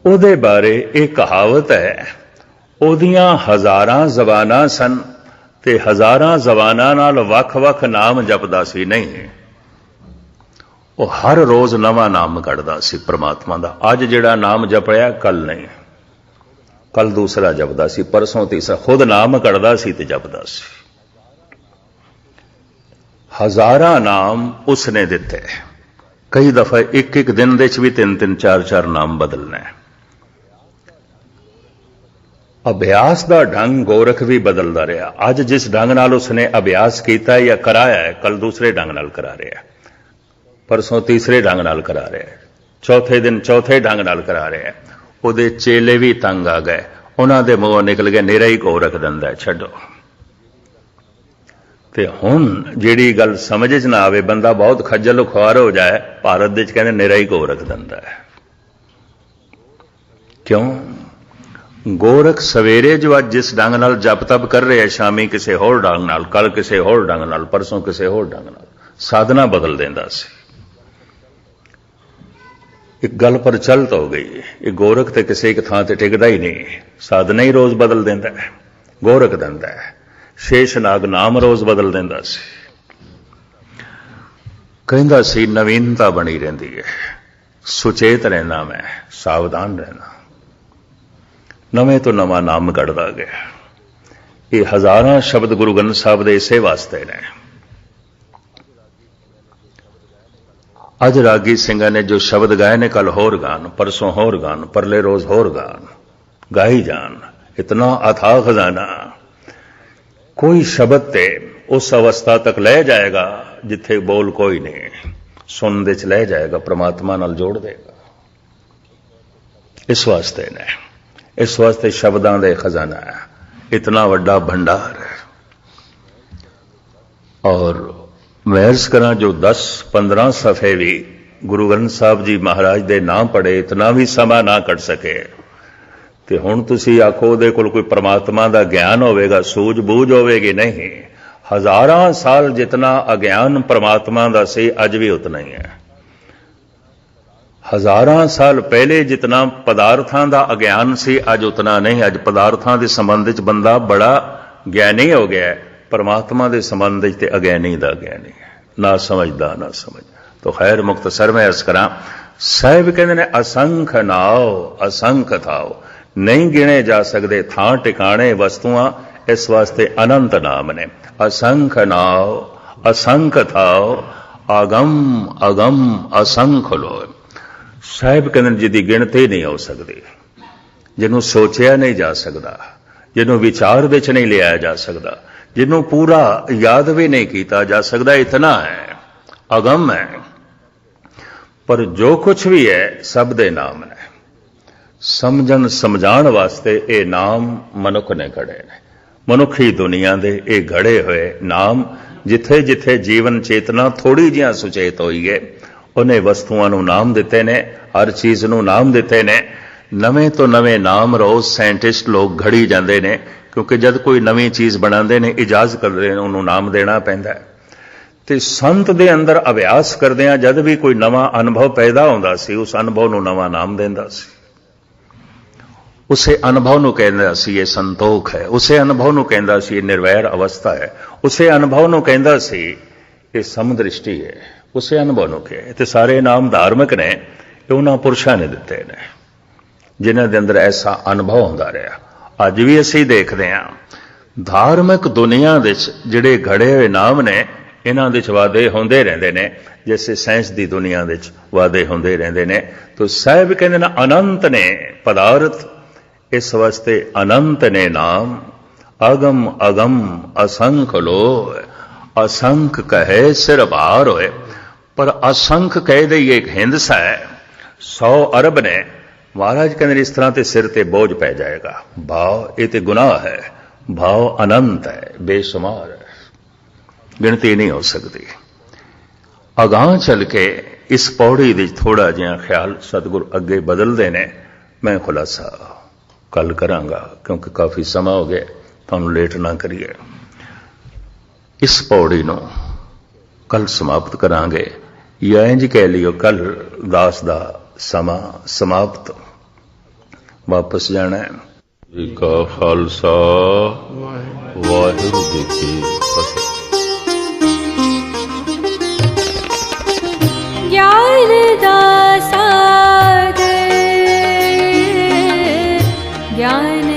ਉਹਦੇ ਬਾਰੇ ਇਹ ਕਹਾਵਤ ਹੈ, ਉਹਦੀਆਂ ਹਜ਼ਾਰਾਂ ਜ਼ਬਾਨਾਂ ਸਨ ਤੇ ਹਜ਼ਾਰਾਂ ਜ਼ਬਾਨਾਂ ਨਾਲ ਵੱਖ-ਵੱਖ ਨਾਮ ਜਪਦਾ ਸੀ। ਨਹੀਂ, ਉਹ ਹਰ ਰੋਜ਼ ਨਵਾਂ ਨਾਮ ਕੱਢਦਾ ਸੀ ਪ੍ਰਮਾਤਮਾ ਦਾ। ਅੱਜ ਜਿਹੜਾ ਨਾਮ ਜਪਿਆ ਕੱਲ ਨਹੀਂ, ਕੱਲ ਦੂਸਰਾ ਜਪਦਾ ਸੀ, ਪਰਸੋਂ ਤੀਸਰਾ, ਖੁਦ ਨਾਮ ਕੱਢਦਾ ਸੀ ਤੇ ਜਪਦਾ ਸੀ। ਹਜ਼ਾਰਾਂ ਨਾਮ ਉਸਨੇ ਦਿੱਤੇ। ਕਈ ਦਫਾ ਇੱਕ ਦਿਨ ਦੇ ਚ ਵੀ 3-3 4-4 ਨਾਮ ਬਦਲਣਾ ਹੈ। ਅਭਿਆਸ ਦਾ ਢੰਗ ਗੋਰਖ ਵੀ ਬਦਲਦਾ ਰਿਹਾ। ਅੱਜ ਜਿਸ ਢੰਗ ਨਾਲ ਉਸਨੇ ਅਭਿਆਸ ਕੀਤਾ ਜਾਂ ਕਰਾਇਆ ਹੈ, ਕੱਲ ਦੂਸਰੇ ਢੰਗ ਨਾਲ ਕਰਾ ਰਿਹਾ, ਪਰਸੋਂ ਤੀਸਰੇ ਢੰਗ ਨਾਲ ਕਰਾ ਰਿਹਾ, ਚੌਥੇ ਦਿਨ ਚੌਥੇ ਢੰਗ ਨਾਲ ਕਰਾ ਰਿਹਾ। ਉਹਦੇ ਚੇਲੇ ਵੀ ਤੰਗ ਆ ਗਏ, ਉਹਨਾਂ ਦੇ ਮੂੰਹੋਂ ਨਿਕਲ ਗਿਆ ਨਿਰਾ ਹੀ ਗੋਰਖ ਦਿੰਦਾ, ਛੱਡੋ। ਤੇ ਹੁਣ ਜਿਹੜੀ ਗੱਲ ਸਮਝ 'ਚ ਨਾ ਆਵੇ, ਬੰਦਾ ਬਹੁਤ ਖੱਜਲ ਖੁਆਰ ਹੋ ਜਾਏ, ਭਾਰਤ ਦੇ 'ਚ ਕਹਿੰਦੇ ਨਿਰਾ ਹੀ ਗੋਰਖ ਦਿੰਦਾ ਹੈ। ਕਿਉਂ? ਗੋਰਖ ਸਵੇਰੇ ਜੋ ਅੱਜ ਜਿਸ ਢੰਗ ਨਾਲ ਜਪ ਤਪ ਕਰ ਰਿਹਾ, ਸ਼ਾਮੀ ਕਿਸੇ ਹੋਰ ਢੰਗ ਨਾਲ, ਕੱਲ ਕਿਸੇ ਹੋਰ ਢੰਗ ਨਾਲ, ਪਰਸੋਂ ਕਿਸੇ ਹੋਰ ਢੰਗ ਨਾਲ, ਸਾਧਨਾ ਬਦਲ ਦਿੰਦਾ ਸੀ। ਇੱਕ ਗੱਲ ਪ੍ਰਚਲਿਤ ਹੋ ਗਈ, ਇਹ ਗੋਰਖ ਤੇ ਕਿਸੇ ਇੱਕ ਥਾਂ ਤੇ ਟਿਕਦਾ ਹੀ ਨਹੀਂ, ਸਾਧਨਾ ਹੀ ਰੋਜ਼ ਬਦਲ ਦਿੰਦਾ ਹੈ, ਗੋਰਖ ਦਿੰਦਾ ਹੈ। ਸ਼ੇਸ਼ਨਾਗ ਨਾਮ ਰੋਜ਼ ਬਦਲ ਦਿੰਦਾ ਸੀ। ਕਹਿੰਦਾ ਸੀ ਨਵੀਨਤਾ ਬਣੀ ਰਹਿੰਦੀ ਹੈ, ਸੁਚੇਤ ਰਹਿਣਾ, ਮੈਂ ਸਾਵਧਾਨ ਰਹਿਣਾ। ਨਵੇਂ ਤੋਂ ਨਵਾਂ ਨਾਮ ਕੱਢਦਾ ਗਿਆ। ਇਹ ਹਜ਼ਾਰਾਂ ਸ਼ਬਦ ਗੁਰੂ ਗ੍ਰੰਥ ਸਾਹਿਬ ਦੇ ਇਸੇ ਵਾਸਤੇ ਨੇ। ਅੱਜ ਰਾਗੀ ਸਿੰਘਾਂ ਨੇ ਜੋ ਸ਼ਬਦ ਗਾਏ ਨੇ, ਕੱਲ ਹੋਰ ਗਾਣ, ਪਰਸੋਂ ਹੋਰ ਗਾਣ, ਪਰਲੇ ਰੋਜ਼ ਹੋਰ ਗਾਣ, ਗਾਈ ਜਾਣ। ਇਤਨਾ ਅਥਾਹ ਖਜ਼ਾਨਾ। ਕੋਈ ਸ਼ਬਦ ਤੇ ਉਸ ਅਵਸਥਾ ਤੱਕ ਲੈ ਜਾਏਗਾ ਜਿੱਥੇ ਬੋਲ ਕੋਈ ਨਹੀਂ, ਸੁਣਨ ਦੇ ਚ ਲੈ ਜਾਏਗਾ, ਪ੍ਰਮਾਤਮਾ ਨਾਲ ਜੋੜ ਦੇਗਾ। ਇਸ ਵਾਸਤੇ ਨੇ, ਇਸ ਵਾਸਤੇ ਸ਼ਬਦਾਂ ਦੇ ਖਜ਼ਾਨਾ ਹੈ, ਇਤਨਾ ਵੱਡਾ ਭੰਡਾਰ ਹੈ। ਔਰ ਮੈਂ ਅਰਜ਼ ਕਰਾਂ, ਜੋ 10-15 ਸਫ਼ੇ ਵੀ ਗੁਰੂ ਗ੍ਰੰਥ ਸਾਹਿਬ ਜੀ ਮਹਾਰਾਜ ਦੇ ਨਾਮ ਪੜ੍ਹੇ, ਇਤਨਾ ਵੀ ਸਮਾਂ ਨਾ ਕੱਢ ਸਕੇ। ਤੇ ਹੁਣ ਤੁਸੀਂ ਆਖੋ ਉਹਦੇ ਕੋਲ ਕੋਈ ਪ੍ਰਮਾਤਮਾ ਦਾ ਗਿਆਨ ਹੋਵੇਗਾ, ਸੂਝ ਬੂਝ ਹੋਵੇਗੀ? ਨਹੀਂ। ਹਜ਼ਾਰਾਂ ਸਾਲ ਜਿਤਨਾ ਅਗਿਆਨ ਪ੍ਰਮਾਤਮਾ ਦਾ ਸੀ, ਅੱਜ ਵੀ ਉਤਨਾ ਹੀ ਹੈ। ਹਜ਼ਾਰਾਂ ਸਾਲ ਪਹਿਲੇ ਜਿਤਨਾ ਪਦਾਰਥਾਂ ਦਾ ਅਗਿਆਨ ਸੀ, ਅੱਜ ਉਤਨਾ ਨਹੀਂ। ਅੱਜ ਪਦਾਰਥਾਂ ਦੇ ਸੰਬੰਧ ਵਿੱਚ ਬੰਦਾ ਬੜਾ ਗਿਆਨੀ ਹੋ ਗਿਆ, परमात्मा के संबंध ते अज्ञानी दा ज्ञानी है, ना समझदा ना समझ। तो खैर मुख्तसर में अर्ज करा, साहिब कहते ने असंख नाओ असंख थाओ, नहीं गिने जा सकते थां टिकाणे वस्तुआं, इस वास्ते अनंत नाम ने। असंख नाओ असंख थाओ, आगम अगम असंख लो। साहिब कहते जिहदी गिणती नहीं हो सकती, जिन्हों सोचिया नहीं जा सकता, जिन्हों विचार विच नहीं लिया जा सकता, जिन्हों पूरा याद भी नहीं किया जा सकता, इतना है, अगम है। पर जो कुछ भी है सब दे नाम है, ਸਮਝਣ ਸਮਝਾਉਣ ਵਾਸਤੇ ਇਹ ਨਾਮ ਮਨੁੱਖ ਨੇ ਘੜੇ ਨੇ। ਮਨੁੱਖੀ ਦੁਨੀਆ ਦੇ ਇਹ ਘੜੇ ਹੋਏ ਨਾਮ, ਜਿੱਥੇ ਜਿੱਥੇ ਜੀਵਨ ਚੇਤਨਾ ਥੋੜੀ ਜਿਹਾ ਸੁਚੇਤ ਹੋਈ ਹੈ, ਉਹਨੇ ਵਸਤੂਆਂ ਨੂੰ ਨਾਮ ਦਿੱਤੇ ਨੇ, ਹਰ ਚੀਜ਼ ਨੂੰ ਨਾਮ ਦਿੱਤੇ ਨੇ। ਨਵੇਂ ਤੋਂ ਨਵੇਂ ਨਾਮ ਰੋਜ਼ ਸਾਇੰਟਿਸਟ ਲੋਕ ਘੜੀ ਜਾਂਦੇ ਨੇ, ਕਿਉਂਕਿ ਜਦ ਕੋਈ ਨਵੀਂ ਚੀਜ਼ ਬਣਾਉਂਦੇ ਨੇ, ਇਜਾਜ਼ ਕਰਦੇ ਨੇ, ਉਹਨੂੰ ਨਾਮ ਦੇਣਾ ਪੈਂਦਾ ਹੈ। ਤੇ ਸੰਤ ਦੇ ਅੰਦਰ ਅਭਿਆਸ ਕਰਦਿਆਂ ਜਦ ਵੀ ਕੋਈ ਨਵਾਂ ਅਨੁਭਵ ਪੈਦਾ ਹੁੰਦਾ ਸੀ, ਉਸ ਅਨੁਭਵ ਨੂੰ ਨਵਾਂ ਨਾਮ ਦਿੰਦਾ ਸੀ। ਉਸੇ ਅਨੁਭਵ ਨੂੰ ਕਹਿੰਦਾ ਸੀ ਇਹ ਸੰਤੋਖ ਹੈ, ਉਸੇ ਅਨੁਭਵ ਨੂੰ ਕਹਿੰਦਾ ਸੀ ਇਹ ਨਿਰਵੈਰ ਅਵਸਥਾ ਹੈ, ਉਸੇ ਅਨੁਭਵ ਨੂੰ ਕਹਿੰਦਾ ਸੀ ਇਹ ਸਮਦ੍ਰਿਸ਼ਟੀ ਹੈ, ਉਸੇ ਅਨੁਭਵ ਨੂੰ ਕਿਹਾ। ਤੇ ਸਾਰੇ ਨਾਮ ਧਾਰਮਿਕ ਨੇ, ਇਹ ਉਹਨਾਂ ਪੁਰਸ਼ਾਂ ਨੇ ਦਿੱਤੇ ਨੇ ਜਿਨ੍ਹਾਂ ਦੇ ਅੰਦਰ ਐਸਾ ਅਨੁਭਵ ਹੁੰਦਾ ਰਿਹਾ। ਅੱਜ ਵੀ ਅਸੀਂ ਦੇਖਦੇ ਹਾਂ ਧਾਰਮਿਕ ਦੁਨੀਆ ਵਿੱਚ ਜਿਹੜੇ ਘੜੇ ਹੋਏ ਨਾਮ ਨੇ, ਇਹਨਾਂ ਵਿੱਚ ਵਾਧੇ ਹੁੰਦੇ ਰਹਿੰਦੇ ਨੇ, ਜੈਸੇ ਸਾਇੰਸ ਦੀ ਦੁਨੀਆ ਵਿੱਚ ਵਾਧੇ ਹੁੰਦੇ ਰਹਿੰਦੇ ਨੇ। ਤਾਂ ਸਾਹਿਬ ਕਹਿੰਦੇ ਨੇ ਅਨੰਤ ਨੇ ਪਦਾਰਥ, ਇਸ ਵਾਸਤੇ ਅਨੰਤ ਨੇ ਨਾਮ। ਅਗਮ ਅਗਮ ਅਸੰਖ ਲੋਏ, ਅਸੰਖ ਕਹੇ ਸਿਰ ਭਾਰ ਹੋਏ। ਪਰ ਅਸੰਖ ਕਹਿ ਦਈਏ ਇੱਕ ਹਿੰਦਸਾ ਹੈ, 100 ਅਰਬ ਨੇ। ਮਹਾਰਾਜ ਕਹਿੰਦੇ ਇਸ ਤਰ੍ਹਾਂ ਤੇ ਸਿਰ ਤੇ ਬੋਝ ਪੈ ਜਾਏਗਾ। ਭਾਵ ਇਹ ਤੇ ਗੁਨਾਹ ਹੈ, ਭਾਵ ਅਨੰਤ ਹੈ, ਬੇਸ਼ੁਮਾਰ ਹੈ, ਗਿਣਤੀ ਨਹੀਂ ਹੋ ਸਕਦੀ। ਅਗਾਂਹ ਚੱਲ ਕੇ ਇਸ ਪੌੜੀ ਵਿੱਚ ਥੋੜਾ ਜਿਹਾ ਖਿਆਲ ਸਤਿਗੁਰ ਅੱਗੇ ਬਦਲਦੇ ਨੇ। ਮੈਂ ਖੁਲਾਸਾ ਕੱਲ ਕਰਾਂਗਾ, ਕਿਉਂਕਿ ਕਾਫੀ ਸਮਾਂ ਹੋ ਗਿਆ, ਤੁਹਾਨੂੰ ਲੇਟ ਨਾ ਕਰੀਏ। ਇਸ ਪੌੜੀ ਨੂੰ ਕੱਲ ਸਮਾਪਤ ਕਰਾਂਗੇ, ਜਾਂ ਇੰਝ ਕਹਿ ਲਿਓ ਕੱਲ ਦਾਸ ਦਾ ਸਮਾਂ ਸਮਾਪਤ, ਵਾਪਸ ਜਾਣਾ ਹੈ। ਜੀ ਕਾ ਖਾਲਸਾ, ਵਾਹਿਗੁਰੂ ਜੀ ਕੀ ਫਤਿਹ। ज्ञान दासागर ज्ञान